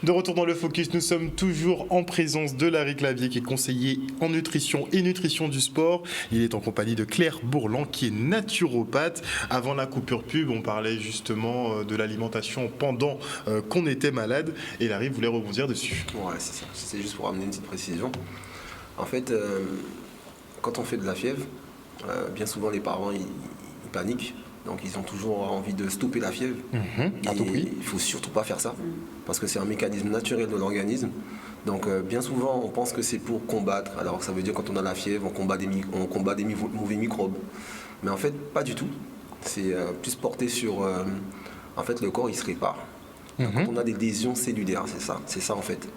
De retour dans le Focus, nous sommes toujours en présence de Larry Clavier qui est conseiller en nutrition et nutrition du sport. Il est en compagnie de Claire Bourlan qui est naturopathe. Avant la coupure pub, on parlait justement de l'alimentation pendant qu'on était malade et Larry voulait rebondir dessus. Ouais, c'est ça. C'est juste pour amener une petite précision. En fait, quand on fait de la fièvre, bien souvent les parents ils paniquent. Donc ils ont toujours envie de stopper la fièvre. À tout prix. Il ne faut surtout pas faire ça, parce que c'est un mécanisme naturel de l'organisme. Donc bien souvent on pense que c'est pour combattre, alors ça veut dire quand on a la fièvre, on combat des mauvais microbes. Mais en fait pas du tout. C'est plus porté sur... en fait le corps il se répare. Donc, quand on a des lésions cellulaires, c'est ça en fait.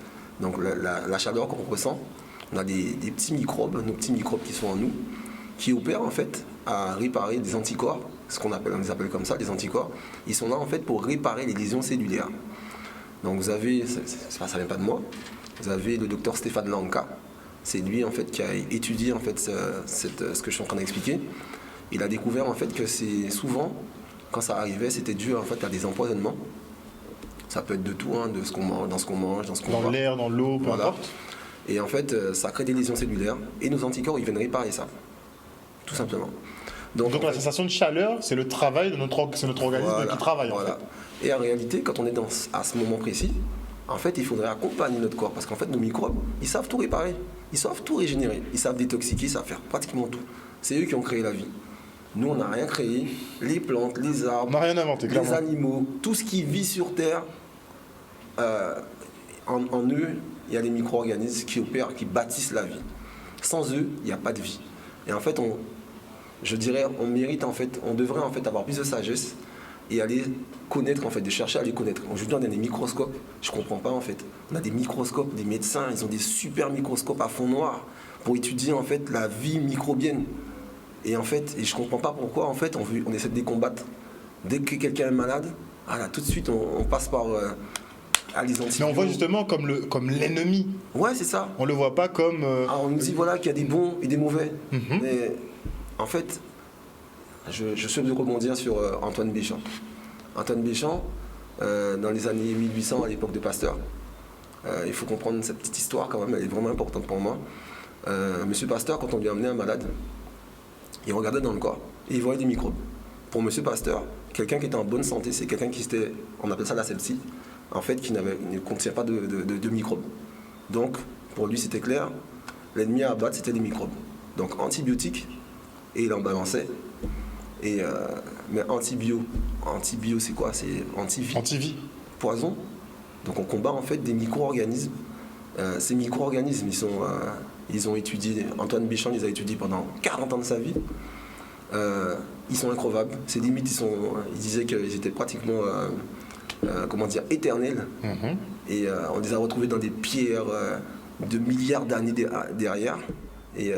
Donc la chaleur qu'on ressent, on a des petits microbes, nos petits microbes qui sont en nous, qui opèrent en fait à réparer des anticorps. On les appelle comme ça, les anticorps. Ils sont là en fait pour réparer les lésions cellulaires. Donc vous avez, ça vient pas de moi, vous avez le docteur Stéphane Lanka. C'est lui en fait qui a étudié en fait ce que je suis en train d'expliquer. Il a découvert en fait que c'est souvent, quand ça arrivait, c'était dû en fait à des empoisonnements. Ça peut être de tout, hein, de ce qu'on mange, dans ce qu'on mange, dans ce qu'on boit. Dans l'air, dans l'eau, peu importe. Et en fait, ça crée des lésions cellulaires et nos anticorps, ils viennent réparer ça. Tout simplement. Donc la sensation de chaleur, c'est le travail de notre organisme qui travaille. Voilà. En fait. Et en réalité, quand on est à ce moment précis, en fait, il faudrait accompagner notre corps. Parce qu'en fait, nos microbes, ils savent tout réparer. Ils savent tout régénérer. Ils savent détoxiquer, ils savent faire pratiquement tout. C'est eux qui ont créé la vie. Nous, on n'a rien créé. Les plantes, les arbres, on n'a rien inventé, les animaux, tout ce qui vit sur Terre, en eux, il y a des micro-organismes qui opèrent, qui bâtissent la vie. Sans eux, il n'y a pas de vie. Et en fait, je dirais, on devrait en fait avoir plus de sagesse et aller connaître, en fait, de chercher à les connaître. Aujourd'hui, on a des microscopes, je ne comprends pas en fait. On a des microscopes, des médecins, ils ont des super microscopes à fond noir pour étudier en fait la vie microbienne. Et en fait, je ne comprends pas pourquoi en fait on essaie de les combattre. Dès que quelqu'un est malade, tout de suite on passe par les antibiotiques. Mais on voit justement comme l'ennemi. Ouais, c'est ça. On ne le voit pas comme... on nous dit voilà qu'il y a des bons et des mauvais. Mais en fait, je souhaite rebondir sur Antoine Béchamp. Antoine Béchamp, dans les années 1800, à l'époque de Pasteur, il faut comprendre cette petite histoire quand même, elle est vraiment importante pour moi. Monsieur Pasteur, quand on lui amenait un malade, il regardait dans le corps et il voyait des microbes. Pour Monsieur Pasteur, quelqu'un qui était en bonne santé, c'est quelqu'un qui était, on appelle ça l'asepsie, en fait, qui ne contient pas de microbes. Donc, pour lui, c'était clair, l'ennemi à abattre, c'était les microbes. Donc, antibiotiques, et il en balançait. Mais antibio, c'est quoi? C'est antivie. Poison. Donc, on combat en fait des micro-organismes. Ces micro-organismes, ils ont étudié, Antoine Béchamp les a étudiés pendant 40 ans de sa vie. Ils sont increvables. Ces limites, ils disaient qu'ils étaient pratiquement éternels. Et on les a retrouvés dans des pierres de milliards d'années derrière. Et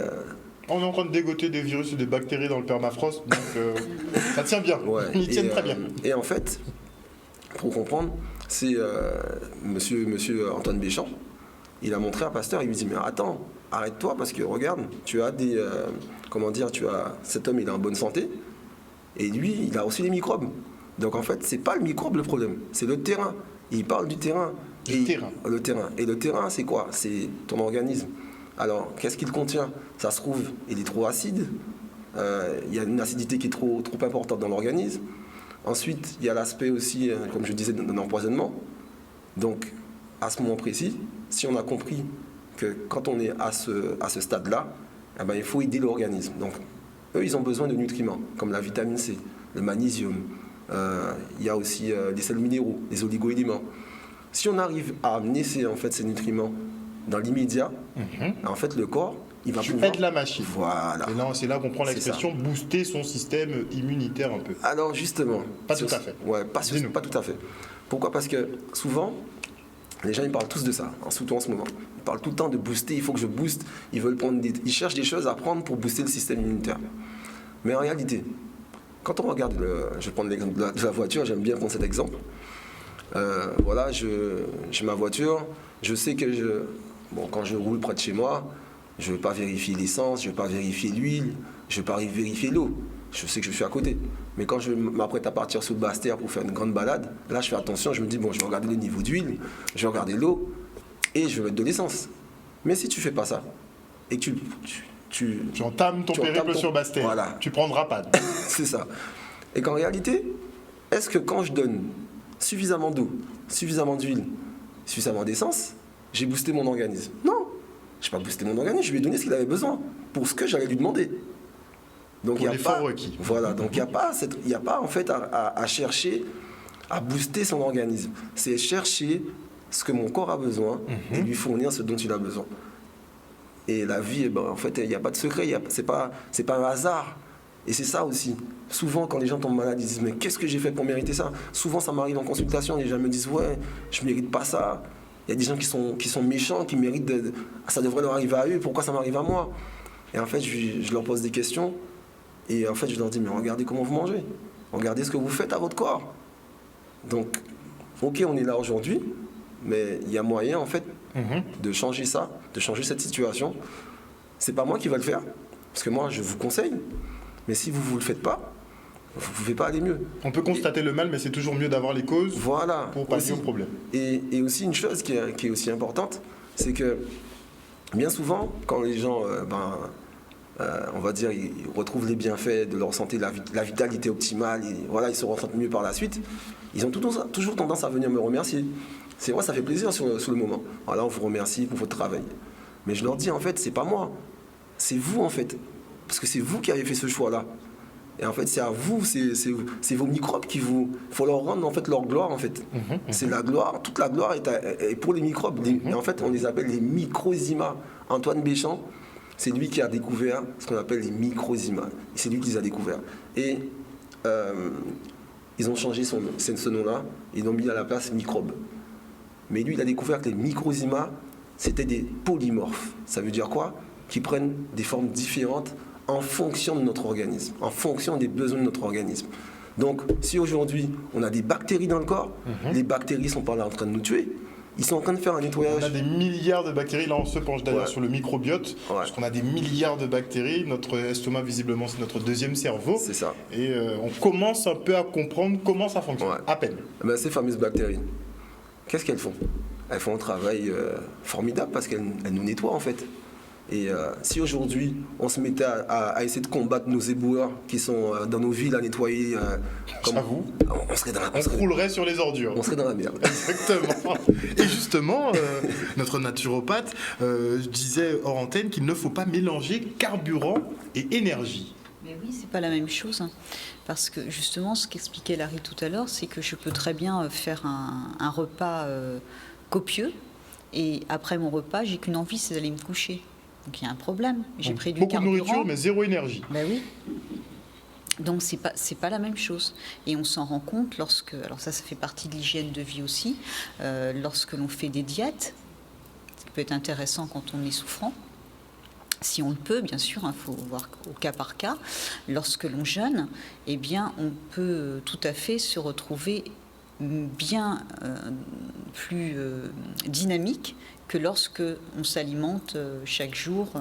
on est en train de dégoter des virus et des bactéries dans le permafrost, donc ça tient bien. Ouais, ils tiennent très bien. Et en fait, pour comprendre, c'est monsieur Antoine Béchamp, il a montré à Pasteur, il lui dit mais attends, arrête-toi parce que regarde, tu as cet homme il est en bonne santé et lui il a aussi les microbes. Donc en fait c'est pas le microbe le problème, c'est le terrain. Il parle du terrain. Le terrain. Et le terrain c'est quoi? C'est ton organisme. Alors qu'est-ce qu'il contient? Ça se trouve il est trop acide, il y a une acidité qui est trop importante dans l'organisme. Ensuite il y a l'aspect aussi, comme je disais, d'un empoisonnement. Donc à ce moment précis, si on a compris que quand on est à ce stade-là, il faut aider l'organisme. Donc, eux, ils ont besoin de nutriments, comme la vitamine C, le magnésium. Il y a aussi les sels minéraux, les oligo-éléments. Si on arrive à amener ces nutriments dans l'immédiat, en fait, le corps, il va pouvoir... aide la machine. Voilà. Et c'est là qu'on prend l'expression booster son système immunitaire un peu. Alors, justement... Pas tout à fait. Ouais, pas tout à fait. Pourquoi? Parce que souvent... Les gens ils parlent tous de ça, surtout en ce moment. Ils parlent tout le temps de booster, il faut que je booste. Ils cherchent des choses à prendre pour booster le système immunitaire. Mais en réalité, quand on regarde, je vais prendre l'exemple de la voiture, j'aime bien prendre cet exemple. J'ai ma voiture, je sais que quand je roule près de chez moi, je ne vais pas vérifier l'essence, je ne vais pas vérifier l'huile, je ne vais pas vérifier l'eau. je sais que je suis à côté. Mais quand je m'apprête à partir sous le Bastère pour faire une grande balade, là, je fais attention, je me dis, bon, je vais regarder le niveau d'huile, je vais regarder l'eau, et je vais mettre de l'essence. Mais si tu fais pas ça, et que tu entames ton périple sur Bastère, voilà. Tu prendras pas. C'est ça. Et qu'en réalité, est-ce que quand je donne suffisamment d'eau, suffisamment d'huile, suffisamment d'essence, j'ai boosté mon organisme? Non, je n'ai pas boosté mon organisme, je lui ai donné ce qu'il avait besoin pour ce que j'allais lui demander. Donc pour l'effort requis. Voilà, donc il n'y a pas en fait à chercher à booster son organisme. C'est chercher ce que mon corps a besoin et lui fournir ce dont il a besoin. Et la vie, en fait, il n'y a pas de secret, c'est pas un hasard. Et c'est ça aussi. Souvent, quand les gens tombent malades, ils disent « Mais qu'est-ce que j'ai fait pour mériter ça ?» Souvent, ça m'arrive en consultation, les gens me disent « Ouais, je ne mérite pas ça. » Il y a des gens qui sont méchants, qui méritent ça devrait leur arriver à eux, pourquoi ça m'arrive à moi? Et en fait, je leur pose des questions. Et en fait, je leur dis « Mais regardez comment vous mangez. Regardez ce que vous faites à votre corps. » Donc, ok, on est là aujourd'hui, mais il y a moyen, en fait, de changer ça, de changer cette situation. C'est pas moi qui va le faire, parce que moi, je vous conseille. Mais si vous ne le faites pas, vous ne pouvez pas aller mieux. On peut constater le mal, mais c'est toujours mieux d'avoir les causes pour pallier au problème. Et aussi une chose qui est aussi importante, c'est que bien souvent, quand les gens, on va dire, ils retrouvent les bienfaits de leur santé, la vitalité optimale, ils se ressentent mieux par la suite, ils ont toujours tendance à venir me remercier. C'est vrai, ça fait plaisir sur le moment. Voilà, on vous remercie pour votre travail. Mais je leur dis, en fait, c'est pas moi, c'est vous, en fait. Parce que c'est vous qui avez fait ce choix-là. Et en fait, c'est à vous, c'est vos microbes qui vous... Il faut leur rendre, en fait, leur gloire, en fait. C'est la gloire, toute la gloire est pour les microbes. Et en fait, on les appelle les microzymas. Antoine Béchamp, c'est lui qui a découvert ce qu'on appelle les microzymas. C'est lui qui les a découverts. Et ils ont changé ce nom-là, ils l'ont mis à la place microbe. Mais lui, il a découvert que les microzymas, c'était des polymorphes. Ça veut dire quoi? Qui prennent des formes différentes en fonction de notre organisme, en fonction des besoins de notre organisme. Donc, si aujourd'hui, on a des bactéries dans le corps, les bactéries ne sont pas là en train de nous tuer, ils sont en train de faire un nettoyage. On a des milliards de bactéries, là on se penche d'ailleurs sur le microbiote, parce qu'on a des milliards de bactéries, notre estomac visiblement c'est notre deuxième cerveau. C'est ça. Et on commence un peu à comprendre comment ça fonctionne, à peine. Ben, ces fameuses bactéries, qu'est-ce qu'elles font? Elles font un travail formidable parce qu'elles nous nettoient en fait. Et si aujourd'hui on se mettait à essayer de combattre nos éboueurs qui sont dans nos villes à nettoyer, on roulerait sur les ordures. On serait dans la merde. Exactement. Et justement, notre naturopathe disait hors antenne qu'il ne faut pas mélanger carburant et énergie. Mais oui, c'est pas la même chose. Parce que justement, ce qu'expliquait Larry tout à l'heure, c'est que je peux très bien faire un repas copieux et après mon repas, j'ai qu'une envie, c'est d'aller me coucher. Donc il y a un problème. J'ai pris du carburant. Beaucoup de nourriture, mais zéro énergie. Ben oui. Donc c'est pas la même chose. Et on s'en rend compte lorsque, alors ça fait partie de l'hygiène de vie aussi, lorsque l'on fait des diètes, ce qui peut être intéressant quand on est souffrant. Si on le peut, bien sûr, il faut voir au cas par cas. Lorsque l'on jeûne, eh bien, on peut tout à fait se retrouver bien plus dynamique que lorsque on s'alimente chaque jour,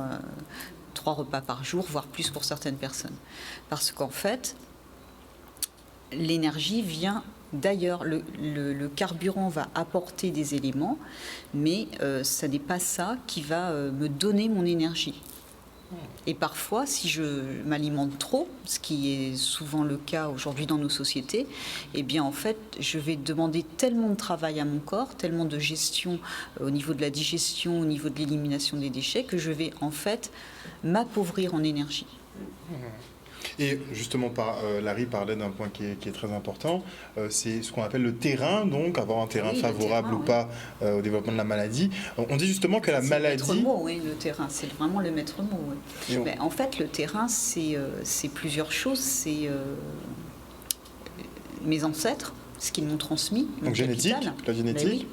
3 repas par jour, voire plus pour certaines personnes. Parce qu'en fait, l'énergie vient d'ailleurs. Le carburant va apporter des éléments, mais ça n'est pas ça qui va me donner mon énergie. Et parfois, si je m'alimente trop, ce qui est souvent le cas aujourd'hui dans nos sociétés, eh bien en fait, je vais demander tellement de travail à mon corps, tellement de gestion au niveau de la digestion, au niveau de l'élimination des déchets, que je vais en fait m'appauvrir en énergie. Et justement, Larry parlait d'un point qui est très important, c'est ce qu'on appelle le terrain, donc avoir un terrain favorable ou pas au développement de la maladie. On dit justement que la maladie... C'est le maître mot, oui, le terrain, c'est vraiment le maître mot. Oui. Mais en fait, le terrain, c'est plusieurs choses. C'est mes ancêtres, ce qu'ils m'ont transmis. Donc génétique, la génétique.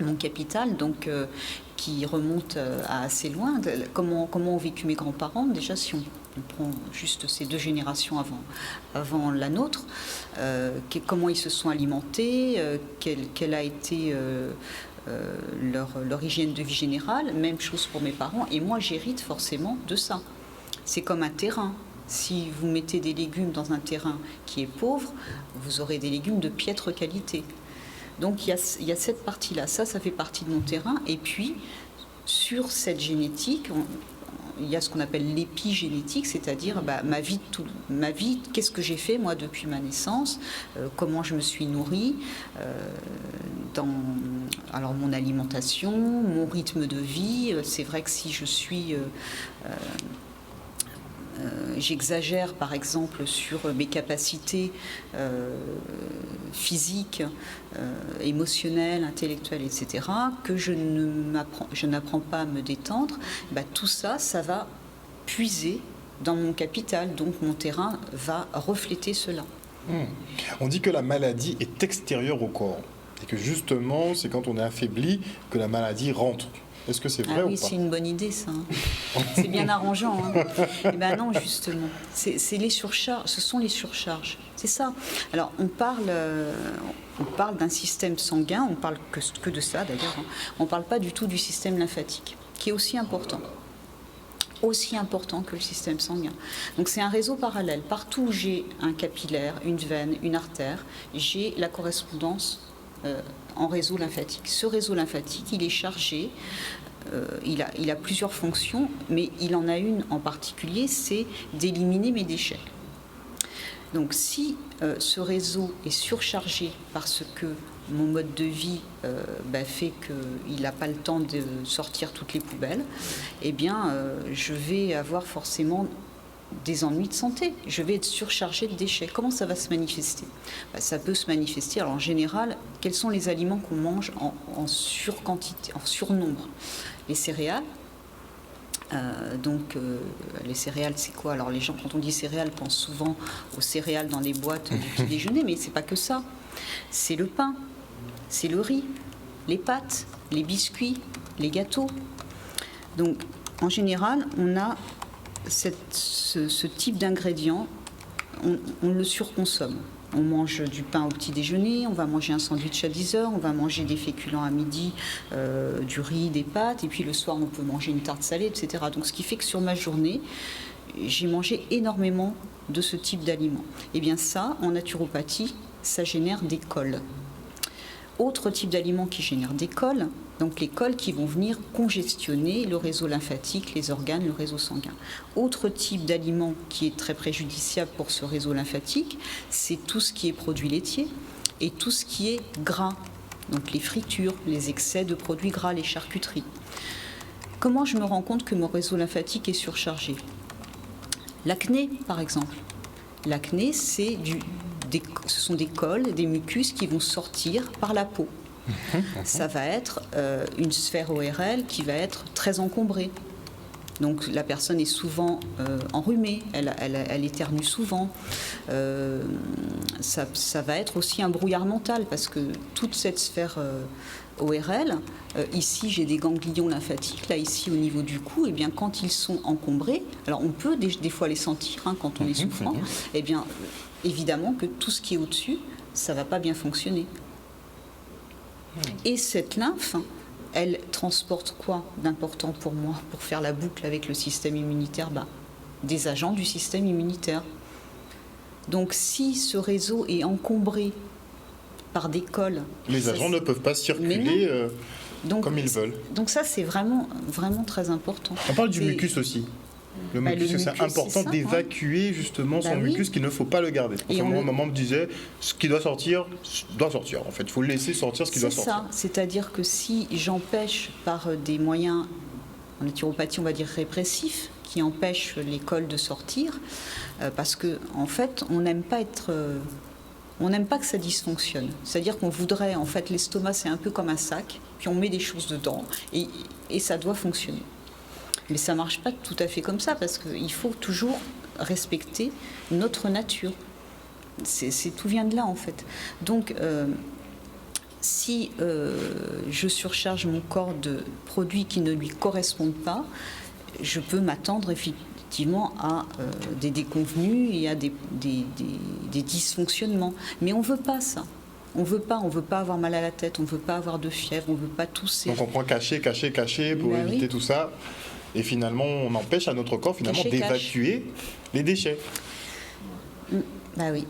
Mon capital, donc qui remonte à assez loin. Comment ont vécu mes grands-parents, déjà, si on prend juste ces 2 générations avant la nôtre, comment ils se sont alimentés, quelle a été leur hygiène de vie générale, même chose pour mes parents, et moi j'hérite forcément de ça. C'est comme un terrain. Si vous mettez des légumes dans un terrain qui est pauvre, vous aurez des légumes de piètre qualité. Donc il y a cette partie-là, ça fait partie de mon terrain. Et puis, sur cette génétique, il y a ce qu'on appelle l'épigénétique, c'est-à-dire ma vie, qu'est-ce que j'ai fait moi depuis ma naissance, comment je me suis nourrie, alors mon alimentation, mon rythme de vie. C'est vrai que si je suis j'exagère par exemple sur mes capacités physiques, émotionnelles, intellectuelles, etc., que je n'apprends pas à me détendre, tout ça, ça va puiser dans mon capital, donc mon terrain va refléter cela. On dit que la maladie est extérieure au corps et que justement, c'est quand on est affaibli que la maladie rentre. Est-ce que c'est vrai ou pas? C'est une bonne idée, ça. C'est bien arrangeant. Eh bien non, justement. C'est les surcharges. Ce sont les surcharges. C'est ça. Alors, on parle d'un système sanguin. On parle que de ça, d'ailleurs. On ne parle pas du tout du système lymphatique, qui est aussi important. Aussi important que le système sanguin. Donc, c'est un réseau parallèle. Partout où j'ai un capillaire, une veine, une artère, j'ai la correspondance en réseau lymphatique. Ce réseau lymphatique, il est chargé, il a plusieurs fonctions, mais il en a une en particulier, c'est d'éliminer mes déchets. Donc si ce réseau est surchargé parce que mon mode de vie fait qu'il n'a pas le temps de sortir toutes les poubelles, eh bien je vais avoir forcément des ennuis de santé. Je vais être surchargée de déchets. Comment ça va se manifester? Ça peut se manifester. Alors en général, quels sont les aliments qu'on mange en surquantité, en surnombre? Les céréales. Les céréales, c'est quoi? Alors les gens, quand on dit céréales, pensent souvent aux céréales dans les boîtes du petit déjeuner, mais c'est pas que ça. C'est le pain, c'est le riz, les pâtes, les biscuits, les gâteaux. Donc en général, on a ce type d'ingrédients, on le surconsomme. On mange du pain au petit déjeuner, on va manger un sandwich à 10 heures, on va manger des féculents à midi, du riz, des pâtes, et puis le soir on peut manger une tarte salée, etc. Donc ce qui fait que sur ma journée, j'ai mangé énormément de ce type d'aliments. Et bien ça, en naturopathie, ça génère des cols. Autre type d'aliments qui génère des cols, donc les cols qui vont venir congestionner le réseau lymphatique, les organes, le réseau sanguin. Autre type d'aliment qui est très préjudiciable pour ce réseau lymphatique, c'est tout ce qui est produits laitiers et tout ce qui est gras, donc les fritures, les excès de produits gras, les charcuteries. Comment je me rends compte que mon réseau lymphatique est surchargé? L'acné, par exemple. L'acné, ce sont des cols, des mucus qui vont sortir par la peau. Ça va être une sphère ORL qui va être très encombrée. Donc la personne est souvent enrhumée, elle éternue souvent. Ça va être aussi un brouillard mental parce que toute cette sphère ORL, ici j'ai des ganglions lymphatiques, là ici au niveau du cou, et bien quand ils sont encombrés, alors on peut des fois les sentir quand on est souffrant, et bien évidemment que tout ce qui est au-dessus, ça ne va pas bien fonctionner. Et cette lymphe, elle transporte quoi d'important pour moi, pour faire la boucle avec le système immunitaire? Des agents du système immunitaire. Donc si ce réseau est encombré par des cols... Les agents ne peuvent pas circuler comme ils veulent. Donc ça, c'est vraiment, vraiment très important. On parle du mucus aussi. Le mucus, c'est important d'évacuer justement son mucus, qu'il ne faut pas le garder. Maman me disait, ce qui doit sortir en fait. Il faut le laisser sortir ce qui doit sortir. C'est ça, c'est-à-dire que si j'empêche par des moyens, en naturopathie on va dire répressifs, qui empêchent les cols de sortir, parce que en fait on n'aime pas que ça dysfonctionne. C'est-à-dire qu'on voudrait, en fait l'estomac c'est un peu comme un sac, puis on met des choses dedans et ça doit fonctionner. Mais ça ne marche pas tout à fait comme ça, parce qu'il faut toujours respecter notre nature. Tout vient de là, en fait. Donc, si je surcharge mon corps de produits qui ne lui correspondent pas, je peux m'attendre effectivement à des déconvenues et à des dysfonctionnements. Mais on ne veut pas ça. On veut pas avoir mal à la tête, on ne veut pas avoir de fièvre, on ne veut pas tousser. Donc on prend cacher pour éviter tout ça. Et finalement, on empêche à notre corps finalement Caché, d'évacuer les déchets. Bah oui.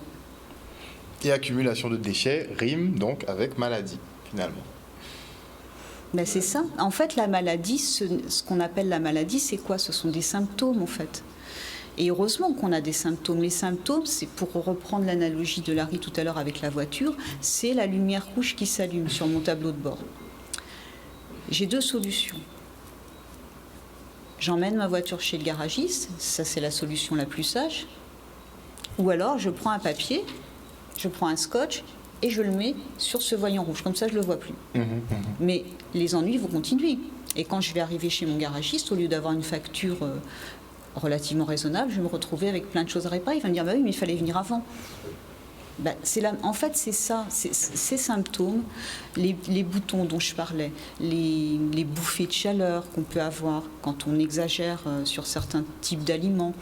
Et accumulation de déchets rime donc avec maladie, finalement. Ben c'est ça. En fait, la maladie, ce qu'on appelle la maladie, c'est quoi? Ce sont des symptômes, en fait. Et heureusement qu'on a des symptômes. Les symptômes, c'est, pour reprendre l'analogie de Larry tout à l'heure avec la voiture, c'est la lumière rouge qui s'allume sur mon tableau de bord. J'ai deux solutions. J'emmène ma voiture chez le garagiste, ça c'est la solution la plus sage. Ou alors, je prends un papier, je prends un scotch et je le mets sur ce voyant rouge. Comme ça, je ne le vois plus. Mais les ennuis vont continuer. Et quand je vais arriver chez mon garagiste, au lieu d'avoir une facture relativement raisonnable, je vais me retrouver avec plein de choses à réparer. Il va me dire, bah oui, mais il fallait venir avant. Ben, en fait, c'est ça, ces symptômes, les boutons dont je parlais, les bouffées de chaleur qu'on peut avoir quand on exagère sur certains types d'aliments,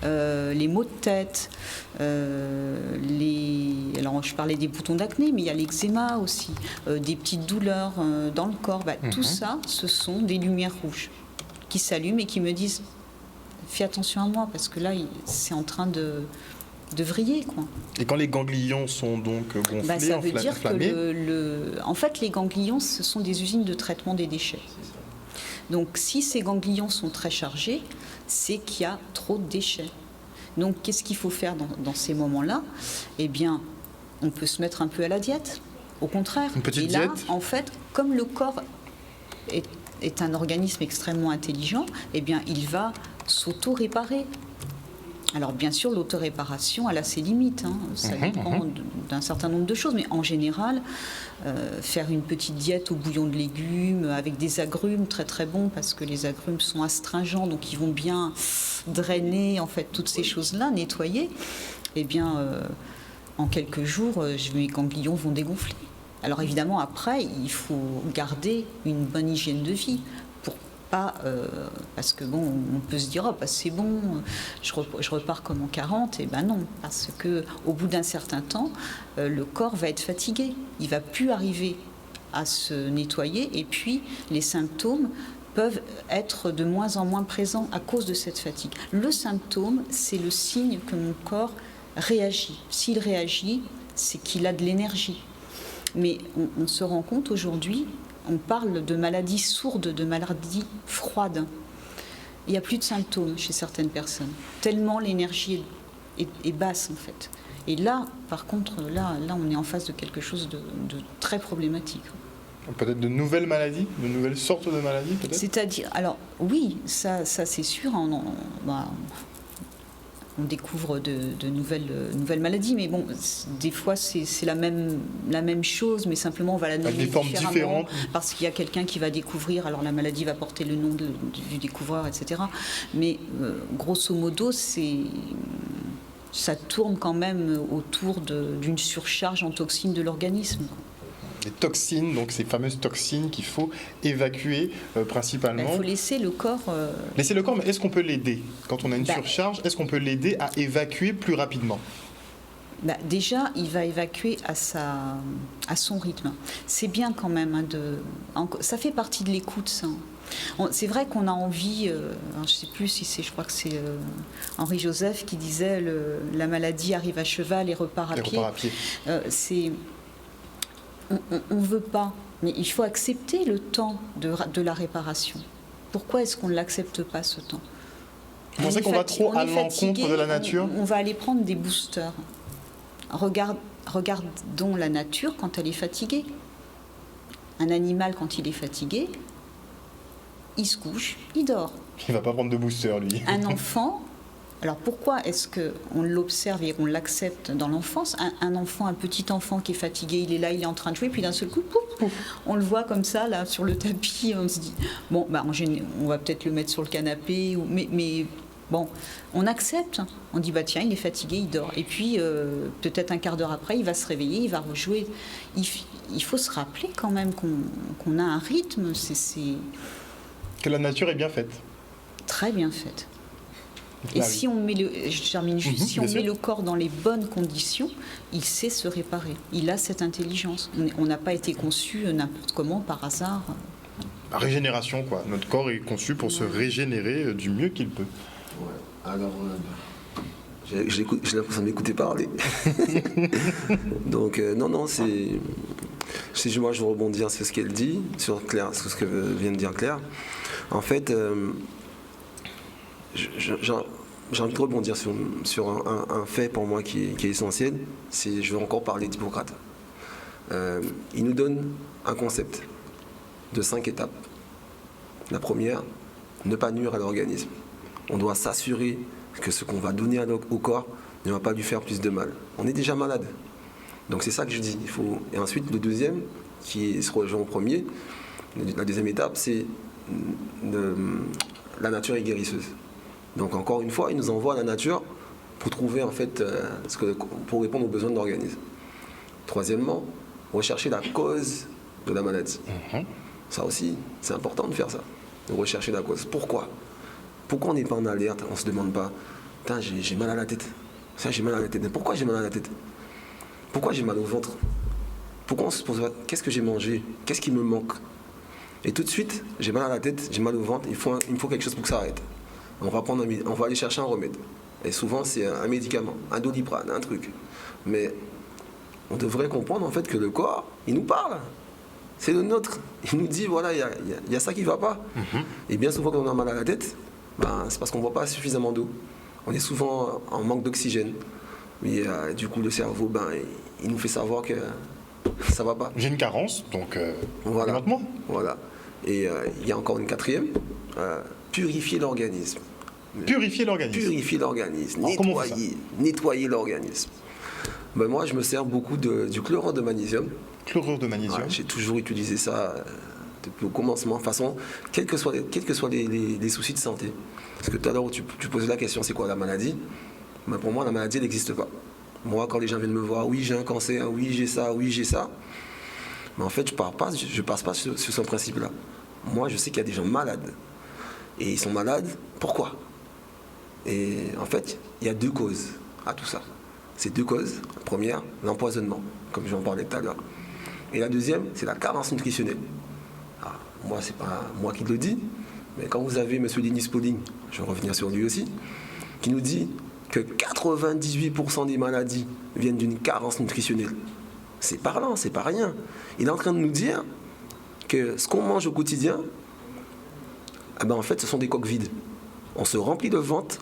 les maux de tête, alors je parlais des boutons d'acné, mais il y a l'eczéma aussi, des petites douleurs dans le corps. Ben, tout ça, ce sont des lumières rouges qui s'allument et qui me disent, fais attention à moi, parce que là, c'est en train de vriller, quoi. Et quand les ganglions sont donc gonflés, ça veut dire inflammés, que en fait, les ganglions, ce sont des usines de traitement des déchets. Donc, si ces ganglions sont très chargés, c'est qu'il y a trop de déchets. Donc, qu'est-ce qu'il faut faire dans ces moments-là? Eh bien, on peut se mettre un peu à la diète. Au contraire. Une petite diète. Et là, en fait, comme le corps est un organisme extrêmement intelligent, eh bien, il va s'auto-réparer. Alors bien sûr, l'autoréparation, elle a ses limites, hein. Ça dépend d'un certain nombre de choses, mais en général, faire une petite diète au bouillon de légumes, avec des agrumes très très bons, parce que les agrumes sont astringents, donc ils vont bien drainer en fait toutes ces choses-là, nettoyer, eh bien en quelques jours, mes ganglions vont dégonfler. Alors évidemment, après, il faut garder une bonne hygiène de vie. Parce que bon, on peut se dire, oh, bah, c'est bon, je repars comme en 40, et ben non, parce que au bout d'un certain temps, le corps va être fatigué, il va plus arriver à se nettoyer, et puis les symptômes peuvent être de moins en moins présents à cause de cette fatigue. Le symptôme, c'est le signe que mon corps réagit. S'il réagit, c'est qu'il a de l'énergie. Mais on se rend compte aujourd'hui, on parle de maladies sourdes, de maladies froides. Il n'y a plus de symptômes chez certaines personnes, tellement l'énergie est basse en fait. Et là, par contre, là on est en face de quelque chose de très problématique. Peut-être de nouvelles maladies, de nouvelles sortes de maladies peut-être. C'est-à-dire, alors oui, ça c'est sûr, on découvre de nouvelles maladies, mais bon, des fois c'est la même chose, mais simplement on va la nommer avec des formes différentes, parce qu'il y a quelqu'un qui va découvrir, alors la maladie va porter le nom du découvreur, etc. Mais grosso modo, ça tourne quand même autour d'une surcharge en toxines de l'organisme. Les toxines, donc ces fameuses toxines qu'il faut évacuer principalement. Il faut laisser le corps... Laisser le corps, mais est-ce qu'on peut l'aider? Quand on a une surcharge, est-ce qu'on peut l'aider à évacuer plus rapidement? Déjà, il va évacuer à son rythme. C'est bien quand même, ça fait partie de l'écoute, ça. C'est vrai qu'on a envie, je ne sais plus si c'est, je crois que c'est Henri Joseph qui disait la maladie arrive à cheval et repart à pied. On ne veut pas, mais il faut accepter le temps de la réparation. Pourquoi est-ce qu'on ne l'accepte pas, ce temps? Vous pensez qu'on va trop à l'encontre de la nature? On va aller prendre des boosters. Regardons la nature quand elle est fatiguée. Un animal, quand il est fatigué, il se couche, il dort. Il ne va pas prendre de booster, lui. Un enfant... Alors pourquoi est-ce qu'on l'observe et qu'on l'accepte dans l'enfance? Un enfant, un petit enfant qui est fatigué, il est là, il est en train de jouer, puis d'un seul coup, pouf, on le voit comme ça, là, sur le tapis, on se dit, bon, on va peut-être le mettre sur le canapé, mais bon, on accepte, on dit, tiens, il est fatigué, il dort. Et puis, peut-être un quart d'heure après, il va se réveiller, il va rejouer. Il faut se rappeler quand même qu'on a un rythme, que la nature est bien faite. Très bien faite. Et si on met le corps dans les bonnes conditions, il sait se réparer. Il a cette intelligence. On n'a pas été conçu n'importe comment, par hasard. régénération, quoi. Notre corps est conçu pour se régénérer du mieux qu'il peut. Ouais. Alors, j'ai l'impression de m'écouter parler. Donc, non, moi, je veux rebondir sur ce qu'elle dit, sur ce que vient de dire Claire. En fait, j'ai envie de rebondir sur un fait pour moi qui est essentiel. Je veux encore parler d'Hippocrate. Il nous donne un concept de 5 étapes. La première, ne pas nuire à l'organisme. On doit s'assurer que ce qu'on va donner au corps ne va pas lui faire plus de mal. On est déjà malade. Donc c'est ça que je dis. Et ensuite, le deuxième, qui se rejoint au premier, la deuxième étape, c'est la nature est guérisseuse. Donc encore une fois, il nous envoie à la nature pour trouver en fait pour répondre aux besoins de l'organisme. Troisièmement, rechercher la cause de la maladie. Ça aussi, c'est important de faire ça, de rechercher la cause. Pourquoi on n'est pas en alerte? On ne se demande pas, putain, j'ai mal à la tête. Ça, j'ai mal à la tête. Mais pourquoi j'ai mal à la tête? Pourquoi j'ai mal au ventre? Pourquoi on se pose pas, qu'est-ce que j'ai mangé? Qu'est-ce qui me manque? Et tout de suite, j'ai mal à la tête, j'ai mal au ventre, il me faut quelque chose pour que ça arrête. On va aller chercher un remède. Et souvent, c'est un médicament, un Doliprane, un truc. Mais on devrait comprendre en fait que le corps, il nous parle. C'est le nôtre. Il nous dit, voilà, il y a ça qui ne va pas. Et bien souvent, quand on a mal à la tête, c'est parce qu'on ne boit pas suffisamment d'eau. On est souvent en manque d'oxygène. Et du coup, le cerveau, il nous fait savoir que ça ne va pas. J'ai une carence, donc voilà. Maintenant. Voilà. Et il y a encore une quatrième, purifier l'organisme. Purifier l'organisme. Purifier l'organisme, Alors, nettoyer l'organisme. Moi, je me sers beaucoup du chlorure de magnésium. Chlorure de magnésium. Ouais, j'ai toujours utilisé ça depuis au commencement. De toute façon, quels que soient les soucis de santé. Parce que tout à l'heure, tu posais la question, c'est quoi la maladie? Pour moi, la maladie, elle n'existe pas. Moi, quand les gens viennent me voir, oui, j'ai un cancer, oui, j'ai ça, oui, j'ai ça. Mais en fait, je passe pas sur ce principe-là. Moi, je sais qu'il y a des gens malades. Et ils sont malades, pourquoi? Et en fait, il y a 2 causes à tout ça. Ces 2 causes, la première, l'empoisonnement, comme j'en parlais tout à l'heure. Et la deuxième, c'est la carence nutritionnelle. Alors, moi, c'est pas moi qui le dis, mais quand vous avez M. Linus Pauling, je vais revenir sur lui aussi, qui nous dit que 98% des maladies viennent d'une carence nutritionnelle. C'est parlant, c'est pas rien. Il est en train de nous dire que ce qu'on mange au quotidien, en fait, ce sont des coques vides. On se remplit le ventre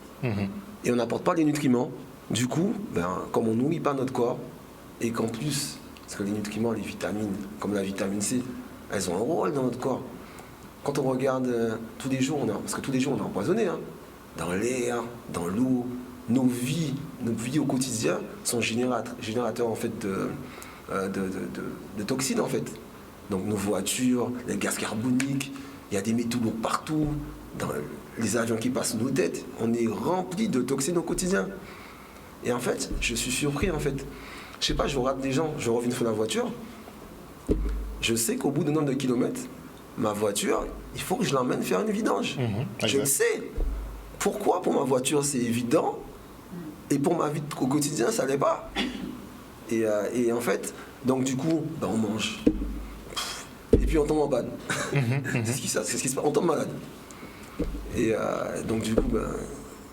et on n'apporte pas les nutriments. Du coup, comme on nourrit pas notre corps, et qu'en plus, parce que les nutriments, les vitamines, comme la vitamine C, elles ont un rôle dans notre corps. Quand on regarde tous les jours, parce que tous les jours on est empoisonné, dans l'air, dans l'eau, nos vies au quotidien sont générateurs en fait de toxines en fait. Donc nos voitures, les gaz carboniques, il y a des métaux lourds partout, dans les avions qui passent nos têtes, on est rempli de toxines au quotidien. Et en fait, je suis surpris en fait. Je sais pas, je regarde des gens, je reviens sur la voiture, je sais qu'au bout d'un nombre de kilomètres, ma voiture, il faut que je l'emmène faire une vidange. Je le sais. Pourquoi pour ma voiture c'est évident et pour ma vie au quotidien ça l'est pas. Et en fait, donc du coup, on mange. Et puis on tombe en panne. C'est ce qui se passe, on tombe malade. Et donc du coup,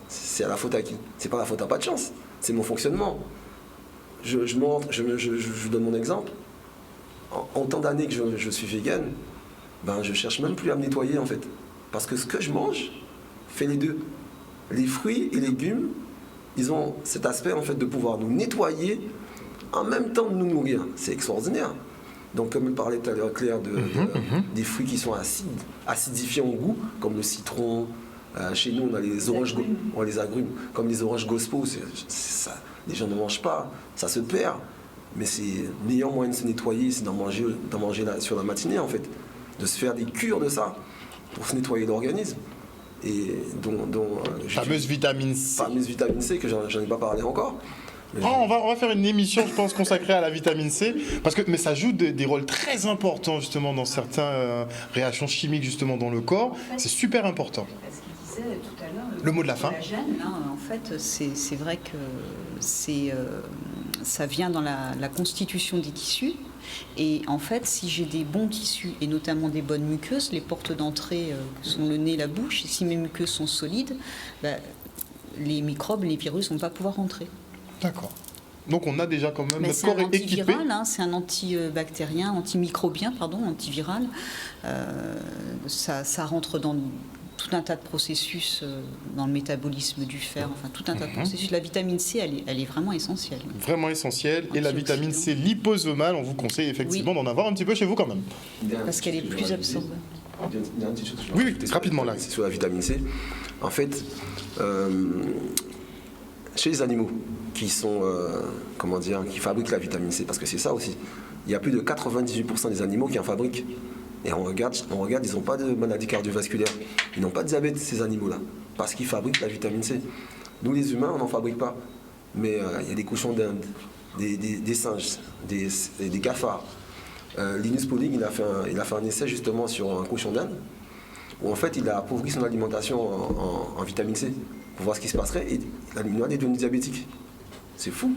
c'est à la faute à qui? C'est pas la faute à pas de chance, c'est mon fonctionnement. Je donne mon exemple. En tant d'années que je suis vegan, je cherche même plus à me nettoyer en fait. Parce que ce que je mange fait les deux. Les fruits et légumes, ils ont cet aspect en fait de pouvoir nous nettoyer en même temps de nous nourrir. C'est extraordinaire. Donc comme elle parlait tout à l'heure Claire des fruits qui sont acidifiés en goût, comme le citron. Chez nous on a les oranges, on a les agrumes, comme les oranges Gospo, ça, les gens ne mangent pas, ça se perd. Mais c'est le meilleur moyen de se nettoyer, c'est d'en manger sur la matinée en fait, de se faire des cures de ça pour se nettoyer l'organisme. Et fameuse vitamine C. Fameuse vitamine C que j'en ai pas parlé encore. On va faire une émission, je pense, consacrée à la vitamine C, mais ça joue des rôles très importants justement dans certaines réactions chimiques justement dans le corps. C'est super important. Tout à l'heure, le mot de la fin. Collagène, en fait, c'est vrai que c'est ça vient dans la constitution des tissus. Et en fait, si j'ai des bons tissus, et notamment des bonnes muqueuses, les portes d'entrée sont le nez, la bouche, et si mes muqueuses sont solides, les microbes, les virus ne vont pas pouvoir rentrer. D'accord. Donc on a déjà quand même, notre corps est équipé. C'est un antiviral, c'est un antibactérien, antimicrobien, antiviral. Ça rentre dans tout un tas de processus dans le métabolisme du fer, tout un tas de processus. La vitamine C, elle est vraiment essentielle. Vraiment essentielle. Et la vitamine C liposomale, on vous conseille effectivement d'en avoir un petit peu chez vous quand même. Parce qu'elle est plus absorbée. Oui, rapidement là. C'est sur la vitamine C. En fait, chez les animaux qui sont, qui fabriquent la vitamine C, parce que c'est ça aussi, il y a plus de 98% des animaux qui en fabriquent. Et on regarde, ils n'ont pas de maladie cardiovasculaire. Ils n'ont pas de diabète, ces animaux-là, parce qu'ils fabriquent la vitamine C. Nous, les humains, on n'en fabrique pas. Mais il y a des cochons d'Inde, des singes, des cafards. Linus Pauling, il a fait un essai justement sur un cochon d'Inde, où en fait, il a appauvri son alimentation en vitamine C, pour voir ce qui se passerait, et l'animal est devenu diabétique. C'est fou.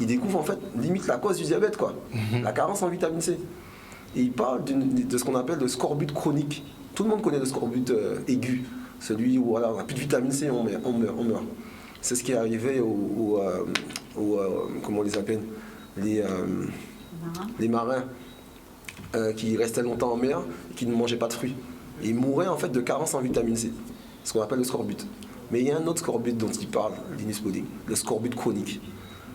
Il découvre en fait, limite, la cause du diabète, la carence en vitamine C. Et il parle de ce qu'on appelle le scorbut chronique. Tout le monde connaît le scorbut aigu, celui où on n'a plus de vitamine C, on meurt. C'est ce qui est arrivé comment on les appelle, les marins qui restaient longtemps en mer et qui ne mangeaient pas de fruits. Et ils mouraient en fait de carence en vitamine C, ce qu'on appelle le scorbut. Mais il y a un autre scorbut dont il parle, Linus Pauling, le scorbut chronique.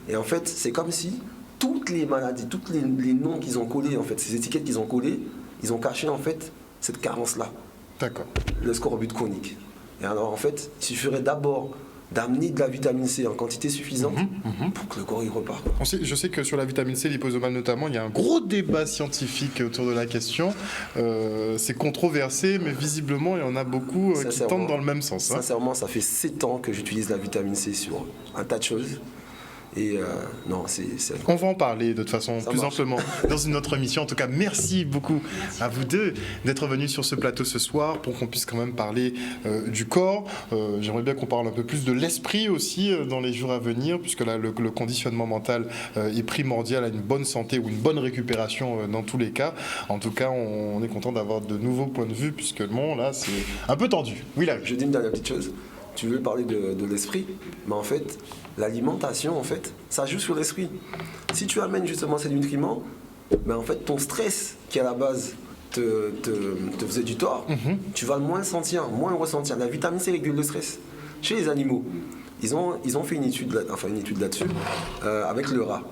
Et en fait, c'est comme si toutes les maladies, tous les noms qu'ils ont collés, en fait, ces étiquettes qu'ils ont collées, ils ont caché en fait cette carence-là. D'accord. Le scorbut chronique. Et alors en fait, il suffirait d'abord d'amener de la vitamine C en quantité suffisante pour que le corps y repart. Je sais que sur la vitamine C liposomale notamment, il y a un gros débat scientifique autour de la question. C'est controversé, mais visiblement, il y en a beaucoup qui tentent dans le même sens. Sincèrement, ça fait 7 ans que j'utilise la vitamine C sur un tas de choses. Et non, on va en parler de toute façon plus amplement dans une autre émission. En tout cas, merci beaucoup à vous deux d'être venus sur ce plateau ce soir pour qu'on puisse quand même parler du corps. J'aimerais bien qu'on parle un peu plus de l'esprit aussi dans les jours à venir, puisque là, le conditionnement mental est primordial à une bonne santé ou une bonne récupération dans tous les cas. En tout cas, on est content d'avoir de nouveaux points de vue, puisque bon, là, c'est un peu tendu. Oui, là. Je dis une dernière petite chose. Tu veux parler de l'esprit, mais en fait, l'alimentation, en fait, ça joue sur l'esprit. Si tu amènes justement ces nutriments, ben en fait, ton stress qui à la base te faisait du tort, tu vas le moins le sentir, moins le ressentir. La vitamine C régule le stress. Chez les animaux, ils ont fait une étude là-dessus avec le rat.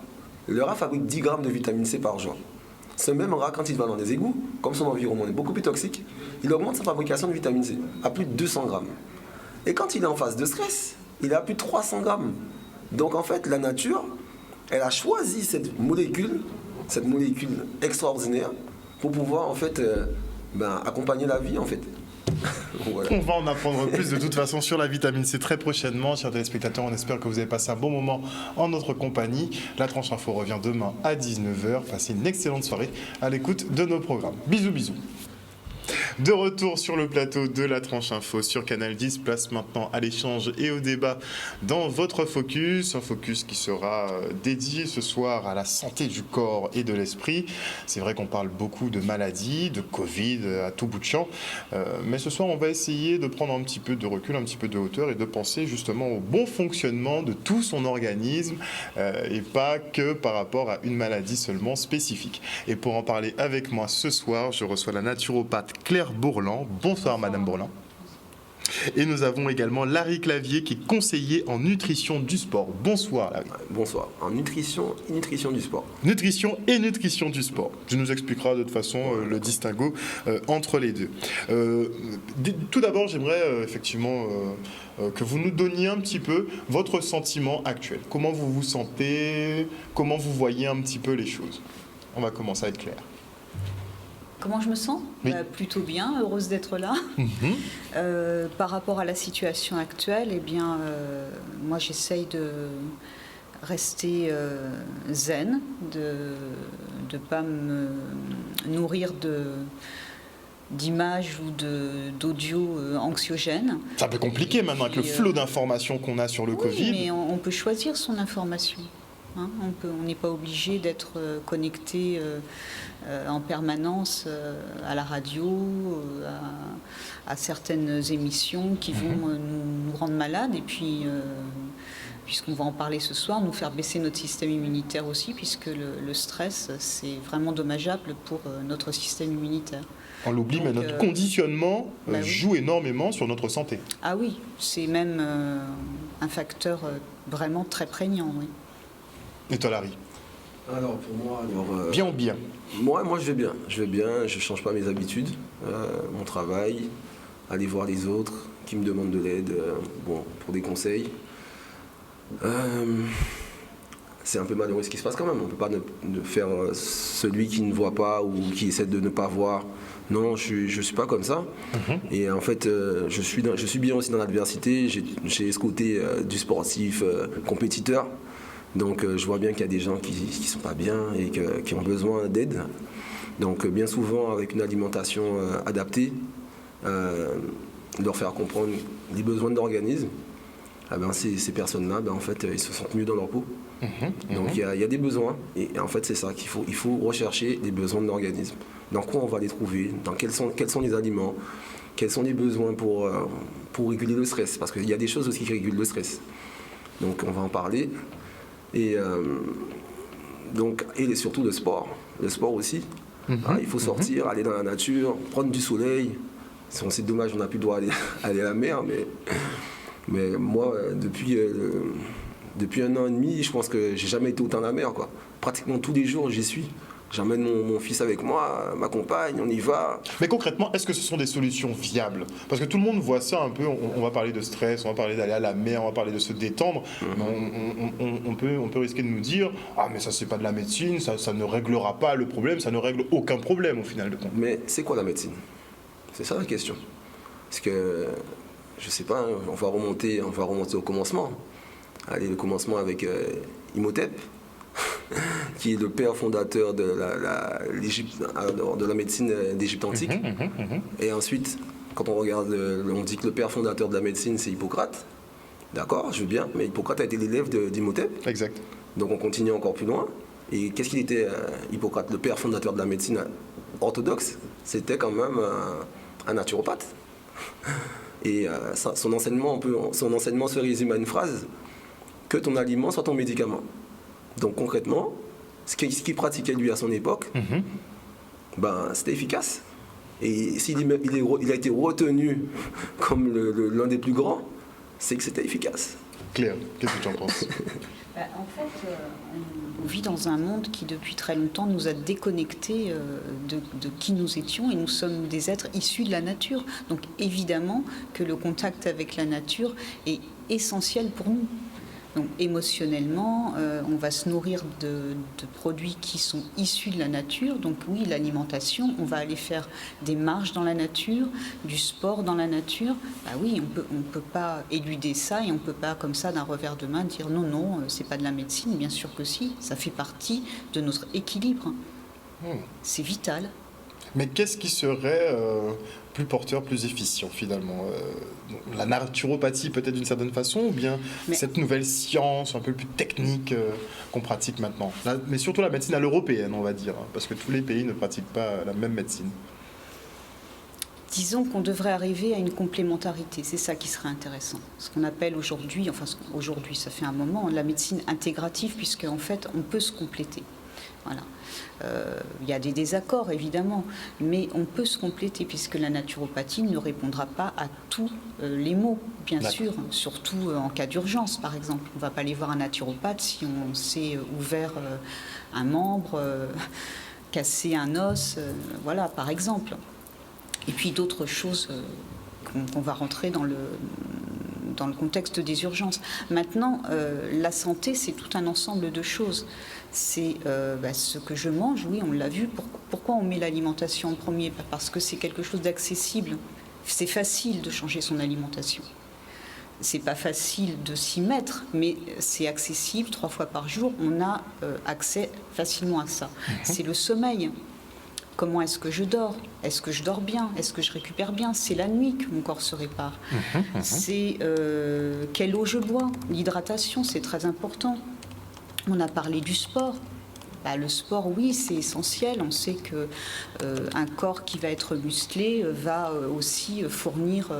Le rat fabrique 10 grammes de vitamine C par jour. Ce même rat, quand il va dans les égouts, comme son environnement est beaucoup plus toxique, il augmente sa fabrication de vitamine C à plus de 200 grammes. Et quand il est en phase de stress, il est à plus de 300 grammes. Donc en fait, la nature, elle a choisi cette molécule extraordinaire pour pouvoir en fait accompagner la vie en fait. Voilà. On va en apprendre plus de toute façon sur la vitamine C très prochainement. Chers téléspectateurs, on espère que vous avez passé un bon moment en notre compagnie. La Tranche Info revient demain à 19h. Passez une excellente soirée à l'écoute de nos programmes. Bisous, bisous. De retour sur le plateau de la Tranche Info sur Canal 10, place maintenant à l'échange et au débat dans votre focus, un focus qui sera dédié ce soir à la santé du corps et de l'esprit. C'est vrai qu'on parle beaucoup de maladies, de Covid à tout bout de champ, mais ce soir on va essayer de prendre un petit peu de recul, un petit peu de hauteur et de penser justement au bon fonctionnement de tout son organisme et pas que par rapport à une maladie seulement spécifique. Et pour en parler avec moi ce soir, je reçois la naturopathe Claire Bourlan. Bonsoir Madame Bourlan. Et nous avons également Larry Clavier qui est conseiller en nutrition du sport. Bonsoir Larry. Bonsoir. En nutrition et nutrition du sport. Nutrition et nutrition du sport. Tu nous expliqueras de toute façon le distinguo entre les deux. Tout d'abord, j'aimerais effectivement que vous nous donniez un petit peu votre sentiment actuel. Comment vous vous sentez? Comment vous voyez un petit peu les choses? On va commencer avec Claire. Comment je me sens? Oui. Plutôt bien, heureuse d'être là. Par rapport à la situation actuelle, eh bien, moi j'essaye de rester zen, de ne pas me nourrir d'images ou d'audio anxiogènes. C'est un peu compliqué maintenant avec le flot d'informations qu'on a sur le Covid. Mais on peut choisir son information. hein. On n'est pas obligé d'être connecté en permanence à la radio, à certaines émissions qui vont nous rendre malades et puis puisqu'on va en parler ce soir, nous faire baisser notre système immunitaire aussi, puisque le stress, c'est vraiment dommageable pour notre système immunitaire. On l'oublie, mais notre conditionnement joue énormément sur notre santé. Ah oui, c'est même un facteur vraiment très prégnant, oui. Et toi, Larry? Alors, pour moi, bien ou bien? Moi, je vais bien. Je vais bien, je ne change pas mes habitudes, mon travail, aller voir les autres qui me demandent de l'aide pour des conseils. C'est un peu malheureux ce qui se passe quand même. On ne peut pas ne faire celui qui ne voit pas ou qui essaie de ne pas voir. Non, je ne suis pas comme ça. Et en fait, je suis bien aussi dans l'adversité. J'ai ce côté du sportif compétiteur. Donc je vois bien qu'il y a des gens qui ne sont pas bien et qui ont besoin d'aide. Donc bien souvent, avec une alimentation adaptée, leur faire comprendre les besoins de l'organisme, ces personnes-là, en fait, ils se sentent mieux dans leur peau. Donc il y a des besoins, et en fait c'est ça qu'il faut. Il faut rechercher les besoins de l'organisme. Dans quoi on va les trouver, dans quels sont les aliments, quels sont les besoins pour réguler le stress, parce qu'il y a des choses aussi qui régulent le stress. Donc on va en parler. Et surtout le sport aussi. Il faut sortir, aller dans la nature, prendre du soleil. C'est dommage, on n'a plus le droit d'aller à la mer, mais moi, depuis 1 an et demi, je pense que j'ai jamais été autant à la mer, quoi. Pratiquement tous les jours, j'y suis. J'emmène mon fils avec moi, ma compagne, on y va. Mais concrètement, est-ce que ce sont des solutions viables? Parce que tout le monde voit ça un peu, on va parler de stress, on va parler d'aller à la mer, on va parler de se détendre. Mais on peut risquer de nous dire « Ah, mais ça, c'est pas de la médecine, ça ne réglera pas le problème, ça ne règle aucun problème au final de compte. » Mais c'est quoi la médecine? C'est ça la question. Parce que, je sais pas, on va remonter au commencement. Allez, le commencement avec Imhotep, qui est le père fondateur de la médecine d'Égypte antique. Et ensuite, quand on regarde, on dit que le père fondateur de la médecine, c'est Hippocrate. D'accord, je veux bien, mais Hippocrate a été l'élève d'Imhotep. Exact. Donc on continue encore plus loin. Et qu'est-ce qu'il était, Hippocrate, le père fondateur de la médecine orthodoxe? C'était quand même un naturopathe. Et son enseignement se résume à une phrase: que ton aliment soit ton médicament. Donc concrètement, ce qu'il pratiquait lui à son époque, c'était efficace. Et s'il a été retenu comme l'un des plus grands, c'est que c'était efficace. Claire, qu'est-ce que tu en penses? En fait, on vit dans un monde qui depuis très longtemps nous a déconnectés de qui nous étions, et nous sommes des êtres issus de la nature. Donc évidemment que le contact avec la nature est essentiel pour nous. Donc émotionnellement, on va se nourrir de produits qui sont issus de la nature. Donc oui, l'alimentation, on va aller faire des marches dans la nature, du sport dans la nature. Oui, on peut pas éluder ça, et on peut pas comme ça d'un revers de main dire non, c'est pas de la médecine. Bien sûr que si, ça fait partie de notre équilibre. C'est vital. Mais qu'est-ce qui serait plus porteur, plus efficient finalement? La naturopathie peut-être d'une certaine façon, ou bien cette nouvelle science un peu plus technique qu'on pratique maintenant? Mais surtout la médecine à l'européenne, on va dire, parce que tous les pays ne pratiquent pas la même médecine. Disons qu'on devrait arriver à une complémentarité, c'est ça qui serait intéressant. Ce qu'on appelle aujourd'hui, ça fait un moment, la médecine intégrative, puisque en fait on peut se compléter. Voilà. Il y a des désaccords évidemment, mais on peut se compléter, puisque la naturopathie ne répondra pas à tous les maux, bien sûr, surtout en cas d'urgence par exemple. On ne va pas aller voir un naturopathe si on s'est ouvert un membre, cassé un os, voilà par exemple. Et puis d'autres choses qu'on va rentrer dans le contexte des urgences. Maintenant, la santé, c'est tout un ensemble de choses. C'est ce que je mange, oui, on l'a vu. Pourquoi on met l'alimentation en premier? Parce que c'est quelque chose d'accessible. C'est facile de changer son alimentation. C'est pas facile de s'y mettre, mais c'est accessible 3 fois par jour. On a accès facilement à ça. C'est le sommeil. Comment est-ce que je dors? Est-ce que je dors bien? Est-ce que je récupère bien? C'est la nuit que mon corps se répare. C'est quelle eau je bois? L'hydratation, c'est très important. On a parlé du sport. Le sport, oui, c'est essentiel. On sait qu'un corps qui va être musclé va aussi fournir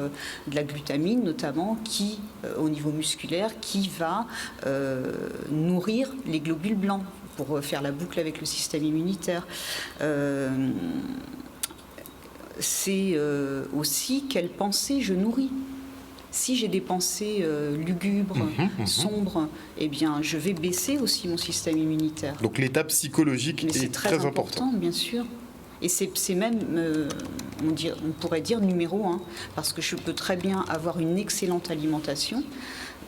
de la glutamine, notamment, qui, au niveau musculaire, qui va nourrir les globules blancs pour faire la boucle avec le système immunitaire. C'est aussi quelle pensée je nourris. Si j'ai des pensées lugubres, sombres, eh bien, je vais baisser aussi mon système immunitaire. Donc l'état psychologique est très important. Bien sûr. Et c'est même, on pourrait dire, numéro 1, parce que je peux très bien avoir une excellente alimentation,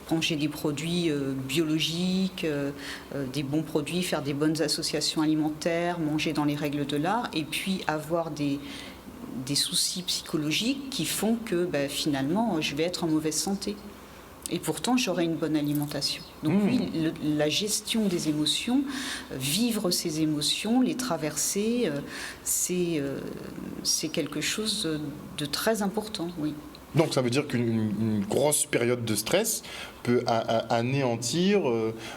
manger des produits biologiques, des bons produits, faire des bonnes associations alimentaires, manger dans les règles de l'art, et puis avoir des soucis psychologiques qui font que finalement je vais être en mauvaise santé. Et pourtant j'aurai une bonne alimentation. Donc oui, la gestion des émotions, vivre ces émotions, les traverser, c'est quelque chose de très important, oui. Donc ça veut dire qu'une grosse période de stress peut anéantir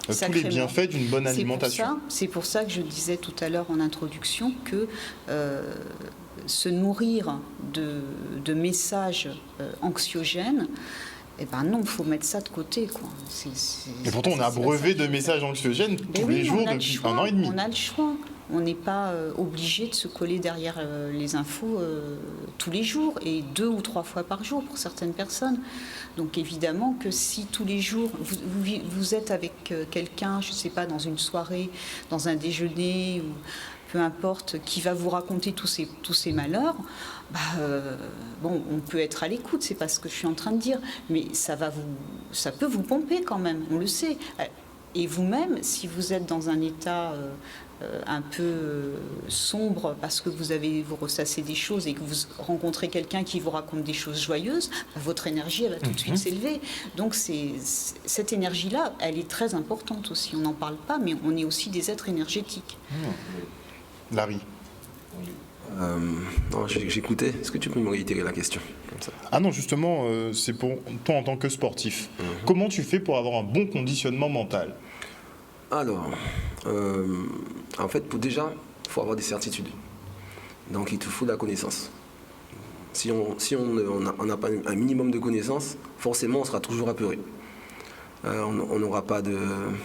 tous les bienfaits d'une bonne alimentation. C'est pour ça que je disais tout à l'heure en introduction que se nourrir de messages anxiogènes, eh ben non, il faut mettre ça de côté, quoi. Et pourtant, on a abreuvé de messages anxiogènes tous les jours depuis 1 an et demi. On a le choix. On n'est pas obligé de se coller derrière les infos tous les jours, et 2 ou 3 fois par jour pour certaines personnes. Donc évidemment que si tous les jours, vous êtes avec quelqu'un, je ne sais pas, dans une soirée, dans un déjeuner, ou peu importe, qui va vous raconter tous ces malheurs, on peut être à l'écoute, c'est pas ce que je suis en train de dire, mais ça peut vous pomper quand même, on le sait. Et vous-même, si vous êtes dans un état un peu sombre parce que vous ressassez des choses et que vous rencontrez quelqu'un qui vous raconte des choses joyeuses, votre énergie elle va tout de suite s'élever. Donc cette énergie-là, elle est très importante aussi. On n'en parle pas, mais on est aussi des êtres énergétiques. Larry. Non, j'écoutais. Est-ce que tu peux me réitérer la question comme ça? Ah non, justement, c'est pour toi en tant que sportif. Comment tu fais pour avoir un bon conditionnement mental? Alors, en fait, déjà, il faut avoir des certitudes. Donc, il te faut de la connaissance. Si on n'a pas un minimum de connaissances, forcément, on sera toujours apeuré. On n'aura pas de...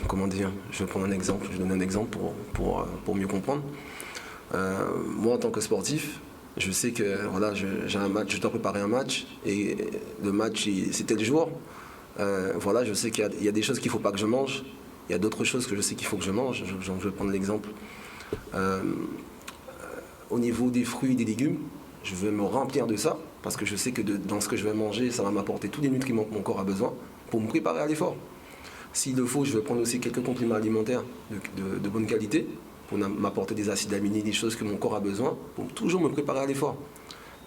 Comment dire? Je vais prendre un exemple. Je donne un exemple pour mieux comprendre. Moi, en tant que sportif, je sais que voilà, j'ai un match, je dois préparer un match, et le match, c'était le jour. Voilà, je sais qu'il y a des choses qu'il ne faut pas que je mange. Il y a d'autres choses que je sais qu'il faut que je mange. Je vais prendre l'exemple. Au niveau des fruits et des légumes, je vais me remplir de ça, parce que je sais que dans ce que je vais manger, ça va m'apporter tous les nutriments que mon corps a besoin pour me préparer à l'effort. S'il le faut, je vais prendre aussi quelques compléments alimentaires de bonne qualité pour m'apporter des acides aminés, des choses que mon corps a besoin pour toujours me préparer à l'effort.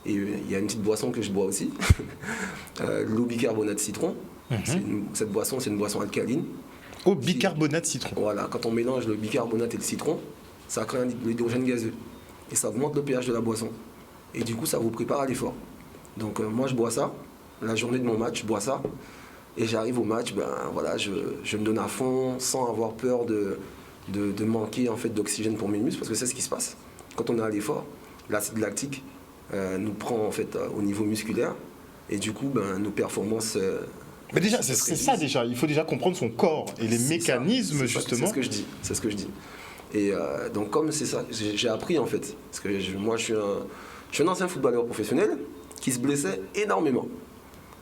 Et il y a une petite boisson que je bois aussi, l'eau bicarbonate citron. Cette boisson, c'est une boisson alcaline. Au bicarbonate citron. Voilà, quand on mélange le bicarbonate et le citron, ça crée l'hydrogène gazeux. Et ça augmente le pH de la boisson. Et du coup, ça vous prépare à l'effort. Donc moi, je bois ça. La journée de mon match, je bois ça. Et j'arrive au match, voilà, je me donne à fond sans avoir peur de manquer en fait, d'oxygène pour mes muscles. Parce que c'est ce qui se passe. Quand on est à l'effort, l'acide lactique nous prend en fait, au niveau musculaire. Et du coup, nos performances... Mais déjà, c'est ça déjà. Il faut déjà comprendre son corps et les mécanismes, justement. C'est ce que je dis. Et donc, comme c'est ça, j'ai appris en fait. Parce que moi, je suis un ancien footballeur professionnel qui se blessait énormément.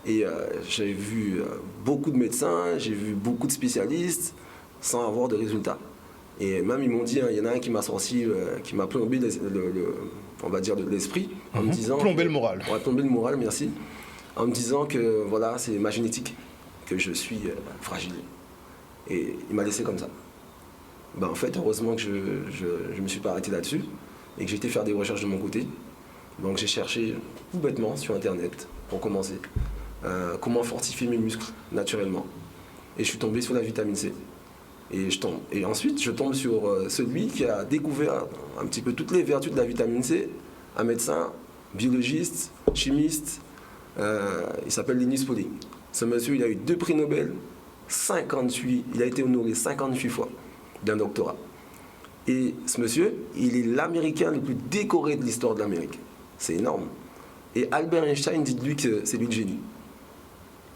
Et j'ai vu beaucoup de médecins, j'ai vu beaucoup de spécialistes sans avoir de résultats. Et même, ils m'ont dit, il y en a un qui m'a sorti, qui m'a plombé, on va dire, de l'esprit, en me disant... Plomber le moral. Ouais, plomber le moral, merci. En me disant que voilà, c'est ma génétique, que je suis fragile. Et il m'a laissé comme ça. En fait, heureusement que je ne me suis pas arrêté là-dessus et que j'ai été faire des recherches de mon côté. Donc j'ai cherché tout bêtement sur Internet, pour commencer, comment fortifier mes muscles naturellement. Et je suis tombé sur la vitamine C. Et ensuite, je tombe sur celui qui a découvert un petit peu toutes les vertus de la vitamine C, un médecin, biologiste, chimiste. Il s'appelle Linus Pauling. Ce monsieur, il a eu 2 prix Nobel, 58, il a été honoré 58 fois. d'un doctorat. Et ce monsieur, il est l'Américain le plus décoré de l'histoire de l'Amérique. C'est énorme. Et Albert Einstein dit de lui que c'est lui le génie.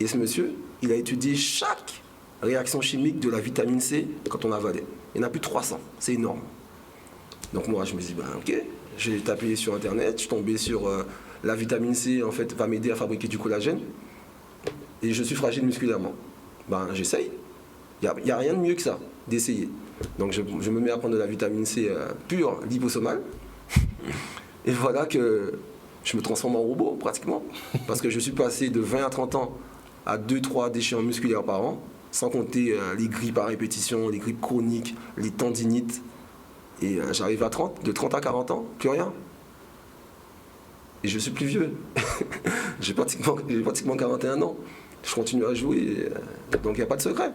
Et ce monsieur, il a étudié chaque réaction chimique de la vitamine C quand on avalait. Il y en a plus de 300. C'est énorme. Donc moi, je me dis, ok, j'ai tapé sur Internet, je suis tombé sur la vitamine C, en fait, va m'aider à fabriquer du collagène. Et je suis fragile musculairement. J'essaye. Il n'y a rien de mieux que ça, d'essayer. Donc je me mets à prendre de la vitamine C pure, liposomale. Et voilà que je me transforme en robot, pratiquement. Parce que je suis passé de 20 à 30 ans à 2-3 déchirures musculaires par an, sans compter les grippes à répétition, les grippes chroniques, les tendinites. Et j'arrive de 30 à 40 ans, plus rien. Et je suis plus vieux. j'ai pratiquement 41 ans. Je continue à jouer, donc il n'y a pas de secret.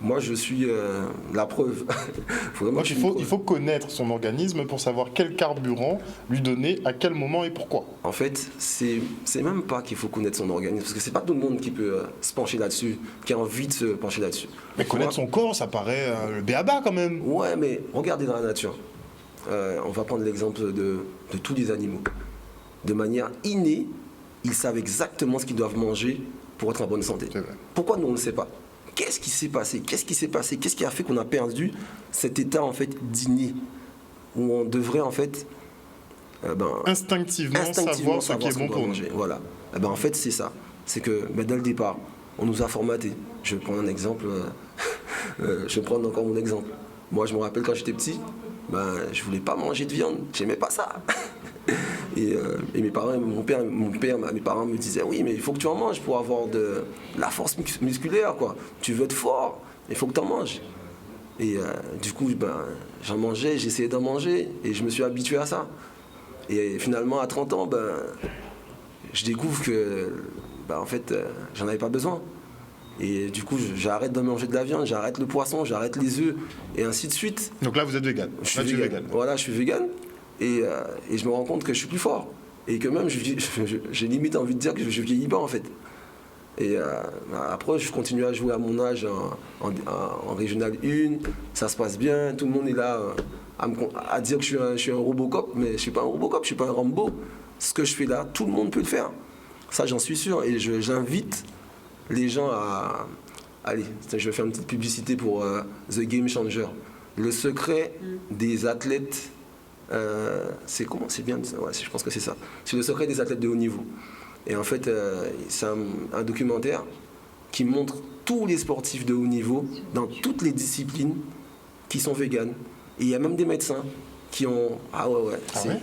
Moi, je suis la preuve. Donc il faut connaître son organisme pour savoir quel carburant lui donner, à quel moment et pourquoi. En fait, c'est même pas qu'il faut connaître son organisme, parce que c'est pas tout le monde qui peut se pencher là-dessus, qui a envie de se pencher là-dessus. Mais connaître son corps, ça paraît le b.a.-ba quand même. Ouais, mais regardez dans la nature. On va prendre l'exemple de tous les animaux. De manière innée, ils savent exactement ce qu'ils doivent manger pour être en bonne santé. Pourquoi nous, on ne le sait pas? Qu'est-ce qui s'est passé? Qu'est-ce qui a fait qu'on a perdu cet état en fait d'inné où on devrait en fait instinctivement savoir ce qui est bon pour manger. Voilà. En fait, c'est ça. C'est que dès le départ, on nous a formaté. Je vais prendre un exemple. Je vais prendre encore mon exemple. Moi, je me rappelle quand j'étais petit, je voulais pas manger de viande. J'aimais pas ça. Et mes parents, mes parents me disaient oui, mais il faut que tu en manges pour avoir de la force musculaire, quoi. Tu veux être fort, il faut que tu en manges. Et du coup, j'en mangeais, j'essayais d'en manger et je me suis habitué à ça. Et finalement, à 30 ans, je découvre que en fait, j'en avais pas besoin. Et du coup, j'arrête de manger de la viande, j'arrête le poisson, j'arrête les œufs et ainsi de suite. Donc là, vous êtes vegan. Je suis vegan. Voilà, je suis vegan. Et je me rends compte que je suis plus fort. Et que même, j'ai limite envie de dire que je vieillis pas, en fait. Et après, je continue à jouer à mon âge en Régional 1. Ça se passe bien. Tout le monde est là à dire que je suis un Robocop. Mais je ne suis pas un Robocop, je ne suis pas un Rambo. Ce que je fais là, tout le monde peut le faire. Ça, j'en suis sûr. Et j'invite les gens à... Allez, je vais faire une petite publicité pour The Game Changer. Le secret des athlètes... c'est comment? C'est bien, ouais, je pense que c'est ça. C'est le secret des athlètes de haut niveau. Et en fait, c'est un documentaire qui montre tous les sportifs de haut niveau dans toutes les disciplines qui sont véganes. Et il y a même des médecins qui ont...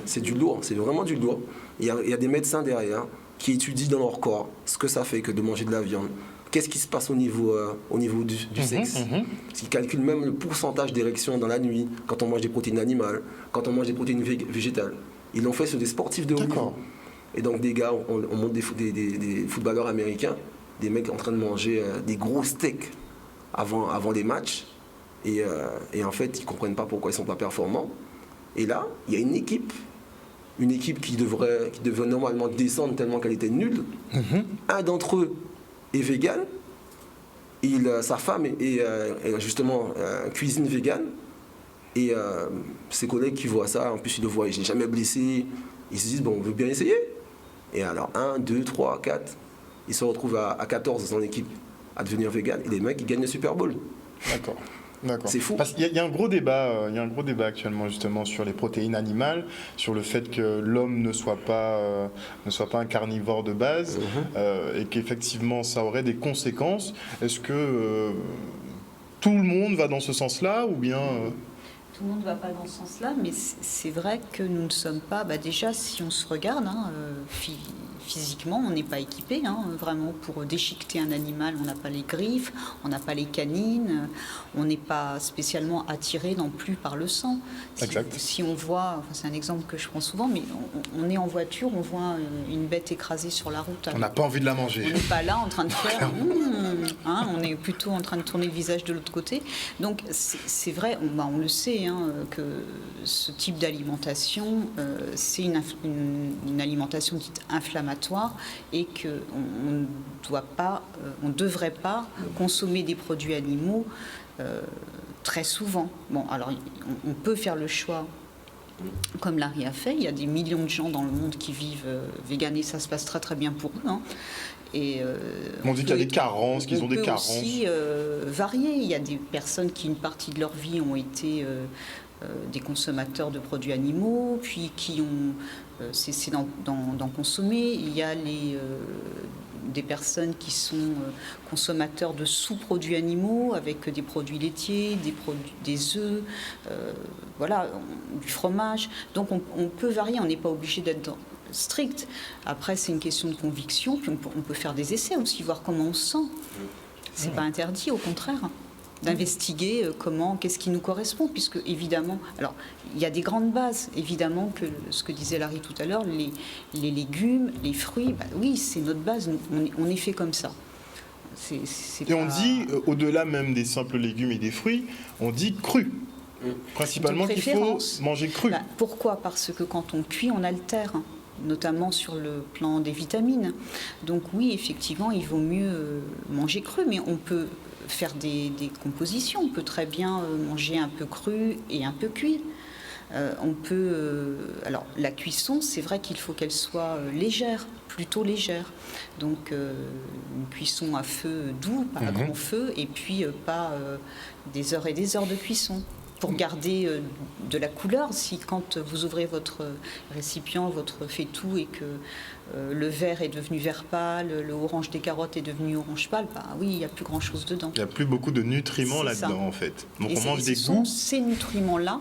c'est du lourd, c'est vraiment du lourd. Il y a des médecins derrière qui étudient dans leur corps ce que ça fait que de manger de la viande. Qu'est-ce qui se passe au niveau du sexe? Ils calculent même le pourcentage d'érection dans la nuit, quand on mange des protéines animales, quand on mange des protéines végétales. Ils l'ont fait sur des sportifs de haut niveau. Et donc des gars, on montre des footballeurs américains, des mecs en train de manger des gros steaks avant les matchs. Et en fait, ils ne comprennent pas pourquoi ils ne sont pas performants. Et là, il y a une équipe qui devrait normalement descendre tellement qu'elle était nulle. Un d'entre eux est vegan, sa femme est justement cuisine vegan, et ses collègues qui voient ça, en plus ils le voient, je n'ai jamais blessé, ils se disent on veut bien essayer. Et alors 1, 2, 3, 4, ils se retrouvent à 14 dans l'équipe à devenir vegan, et les mecs ils gagnent le Super Bowl. D'accord. C'est fou. Parce qu'il y a un gros débat, actuellement justement sur les protéines animales, sur le fait que l'homme ne soit pas un carnivore de base, et qu'effectivement ça aurait des conséquences. Est-ce que tout le monde va dans ce sens-là ou bien Tout le monde ne va pas dans ce sens-là, mais c'est vrai que nous ne sommes pas... déjà, si on se regarde, physiquement, on n'est pas équipé. Vraiment, pour déchiqueter un animal, on n'a pas les griffes, on n'a pas les canines, on n'est pas spécialement attiré non plus par le sang. Si on voit, c'est un exemple que je prends souvent, mais on est en voiture, on voit une bête écrasée sur la route. On n'a pas envie de la manger. On n'est pas là en train de faire... on est plutôt en train de tourner le visage de l'autre côté. Donc, c'est vrai, on le sait, que ce type d'alimentation, c'est une alimentation dite inflammatoire et qu'on ne devrait pas consommer des produits animaux très souvent. Bon, alors on peut faire le choix, comme Larry a fait. Il y a des millions de gens dans le monde qui vivent véganes et ça se passe très très bien pour eux. Hein. Et, on dit qu'il y a des carences, qu'ils ont des carences. On peut aussi varier. Il y a des personnes qui, une partie de leur vie, ont été des consommateurs de produits animaux, puis qui ont cessé d'en consommer. Il y a des personnes qui sont consommateurs de sous-produits animaux, avec des produits laitiers, des œufs, voilà, du fromage. Donc on peut varier, on n'est pas obligé d'être strict. Après, c'est une question de conviction, puis on peut faire des essais aussi, voir comment on se sent. C'est pas interdit, au contraire, d'investiguer qu'est-ce qui nous correspond, puisque évidemment, alors il y a des grandes bases, évidemment, que ce que disait Larry tout à l'heure, les légumes, les fruits, bah oui, c'est notre base, on est fait comme ça. Et on dit, au-delà même des simples légumes et des fruits, on dit cru. Principalement qu'il faut manger cru. Bah, pourquoi ? Parce que quand on cuit, on altère, notamment sur le plan des vitamines. Donc oui, effectivement, il vaut mieux manger cru, mais on peut faire des compositions. On peut très bien manger un peu cru et un peu cuit. On peut... alors, la cuisson, c'est vrai qu'il faut qu'elle soit légère, plutôt légère. Donc, une cuisson à feu doux, pas à grand feu, et puis pas des heures et des heures de cuisson. Pour garder de la couleur, si quand vous ouvrez votre récipient, votre faitout, et que le vert est devenu vert pâle, le orange des carottes est devenu orange pâle, bah oui, il n'y a plus grand-chose dedans. Il n'y a plus beaucoup de nutriments là-dedans, en fait. Donc on mange des goûts. Ces nutriments-là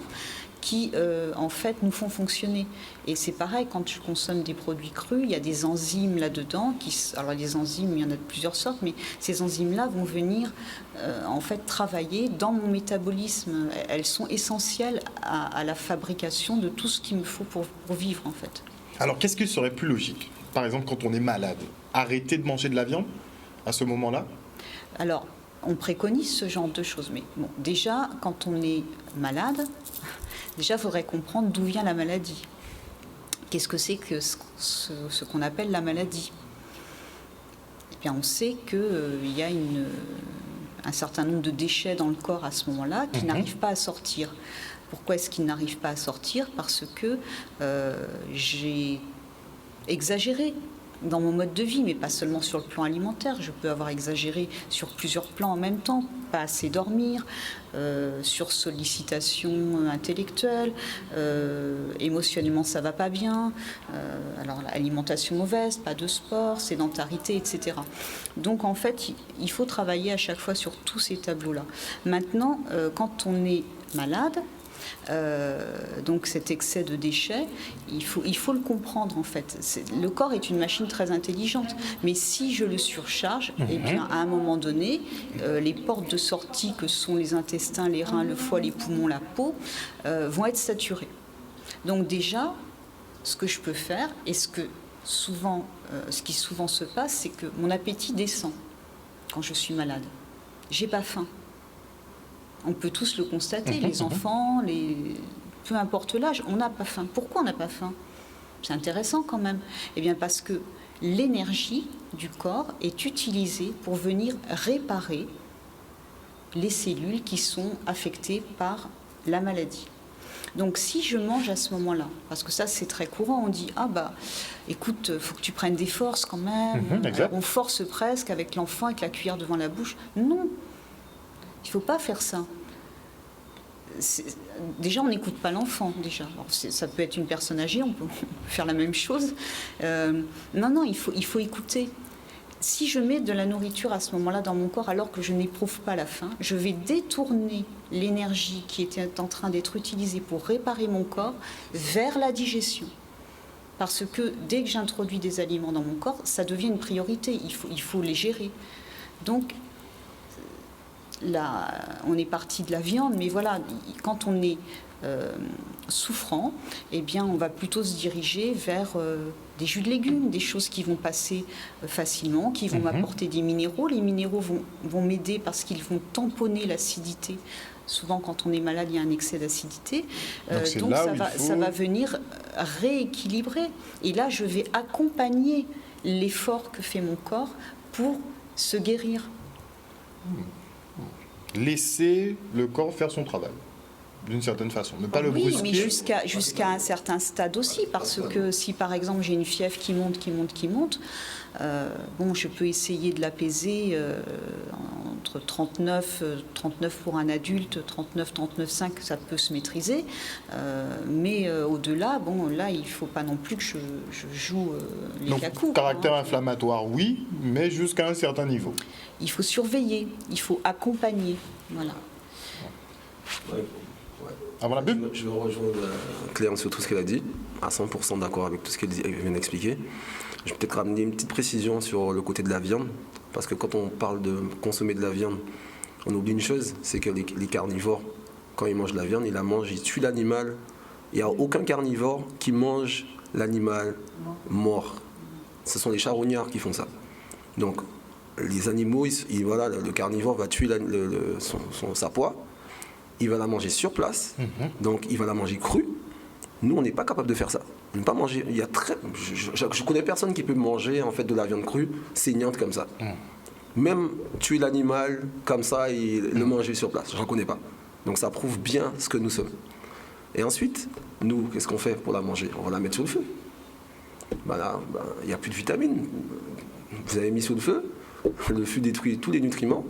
qui, en fait, nous font fonctionner. Et c'est pareil, quand je consomme des produits crus, il y a des enzymes là-dedans. Alors, les enzymes, il y en a de plusieurs sortes, mais ces enzymes-là vont venir, en fait, travailler dans mon métabolisme. Elles sont essentielles à la fabrication de tout ce qu'il me faut pour vivre, en fait. Alors, qu'est-ce qui serait plus logique ? Par exemple, quand on est malade, arrêter de manger de la viande à ce moment-là ? Alors, on préconise ce genre de choses. Mais bon, déjà, quand on est malade... Déjà, il faudrait comprendre d'où vient la maladie. Qu'est-ce que c'est que ce qu'on appelle la maladie ? Eh bien, on sait qu'il y a un certain nombre de déchets dans le corps à ce moment-là qui n'arrivent pas à sortir. Pourquoi est-ce qu'ils n'arrivent pas à sortir ? Parce que j'ai exagéré dans mon mode de vie, mais pas seulement sur le plan alimentaire. Je peux avoir exagéré sur plusieurs plans en même temps. Pas assez dormir, sur sollicitation intellectuelle, émotionnellement ça va pas bien, alors l'alimentation mauvaise, pas de sport, sédentarité, etc. Donc en fait, il faut travailler à chaque fois sur tous ces tableaux-là. Maintenant, quand on est malade, donc cet excès de déchets, il faut le comprendre en fait. Le corps est une machine très intelligente, mais si je le surcharge, eh bien à un moment donné, les portes de sortie que sont les intestins, les reins, le foie, les poumons, la peau, vont être saturées. Donc déjà, ce que je peux faire, et ce qui souvent se passe, c'est que mon appétit descend quand je suis malade. J'ai pas faim. On peut tous le constater, les enfants, peu importe l'âge, on n'a pas faim. Pourquoi on n'a pas faim ? C'est intéressant quand même. Eh bien parce que l'énergie du corps est utilisée pour venir réparer les cellules qui sont affectées par la maladie. Donc si je mange à ce moment-là, parce que ça c'est très courant, on dit « Ah bah écoute, faut que tu prennes des forces quand même. On force presque avec l'enfant, avec la cuillère devant la bouche. » Non, il ne faut pas faire ça. Déjà, on n'écoute pas l'enfant, déjà. Alors, ça peut être une personne âgée, on peut faire la même chose. Non, il faut écouter. Si je mets de la nourriture à ce moment-là dans mon corps alors que je n'éprouve pas la faim, je vais détourner l'énergie qui était en train d'être utilisée pour réparer mon corps vers la digestion. Parce que dès que j'introduis des aliments dans mon corps, ça devient une priorité, il faut les gérer. Donc, là, on est parti de la viande, mais voilà, quand on est souffrant, eh bien, on va plutôt se diriger vers des jus de légumes, des choses qui vont passer facilement, qui vont m'apporter des minéraux. Les minéraux vont m'aider parce qu'ils vont tamponner l'acidité. Souvent, quand on est malade, il y a un excès d'acidité. Donc ça va venir rééquilibrer. Et là, je vais accompagner l'effort que fait mon corps pour se guérir. laisser le corps faire son travail, d'une certaine façon. Ne pas le Oui, brusquer. mais jusqu'à un certain stade aussi, parce que si par exemple j'ai une fièvre qui monte, bon, je peux essayer de l'apaiser entre 39 pour un adulte, 39,5, ça peut se maîtriser. Mais au-delà, bon, là, il ne faut pas non plus que je joue les Donc, cacous. caractère inflammatoire, oui, mais jusqu'à un certain niveau. Il faut surveiller, il faut accompagner. Voilà. Ouais. Avant la pub. Je rejoins Claire sur tout ce qu'elle a dit, à 100% d'accord avec tout ce qu'elle vient d'expliquer. Je vais peut-être ramener une petite précision sur le côté de la viande, parce que quand on parle de consommer de la viande, on oublie une chose, c'est que les carnivores, quand ils mangent de la viande, ils la mangent, ils tuent l'animal. Il n'y a aucun carnivore qui mange l'animal mort. Ce sont les charognards qui font ça. Donc, les animaux, voilà, le carnivore va tuer sa proie, il va la manger sur place, donc il va la manger crue. Nous, on n'est pas capable de faire ça. On ne peut pas manger. Il y a je connais personne qui peut manger en fait de la viande crue saignante comme ça. Même tuer l'animal comme ça et le manger sur place, j'en connais pas. Donc ça prouve bien ce que nous sommes. Et ensuite, nous, qu'est-ce qu'on fait pour la manger? On va la mettre sur le feu. Ben là, il n'y a plus de vitamines. Vous avez mis sur le feu détruit tous les nutriments.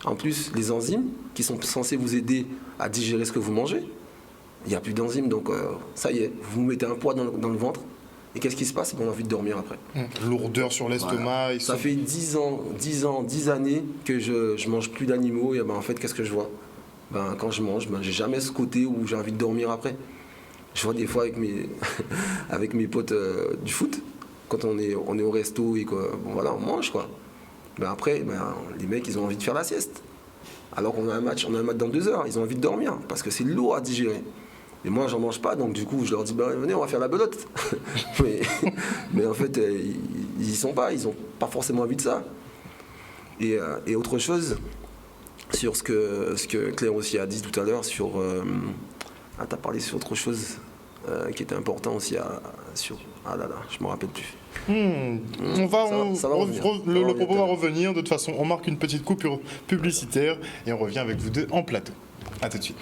En plus, les enzymes qui sont censées vous aider à digérer ce que vous mangez, il n'y a plus d'enzymes, donc ça y est, vous mettez un poids dans le ventre, et qu'est-ce qui se passe? On a envie de dormir après. Lourdeur sur l'estomac. Voilà. Ça fait 10 années que je ne mange plus d'animaux, et en fait, qu'est-ce que je vois? Quand je mange, j'ai jamais ce côté où j'ai envie de dormir après. Je vois des fois avec mes potes du foot, quand on est au resto, et bon, voilà, on mange, quoi. Après, les mecs, ils ont envie de faire la sieste. Alors qu'on a un match dans 2 heures, ils ont envy de dormir, parce que c'est lourd à digérer. Et moi, j'en mange pas, donc du coup, je leur dis, venez, on va faire la belote. mais en fait, ils y sont pas, ils ont pas forcément envie de ça. Et autre chose, sur ce que Claire aussi a dit tout à l'heure, tu as parlé sur autre chose qui était important aussi ah là là, je me rappelle plus. Le propos va revenir. De toute façon, on marque une petite coupure publicitaire et on revient avec vous deux en plateau. À tout de suite.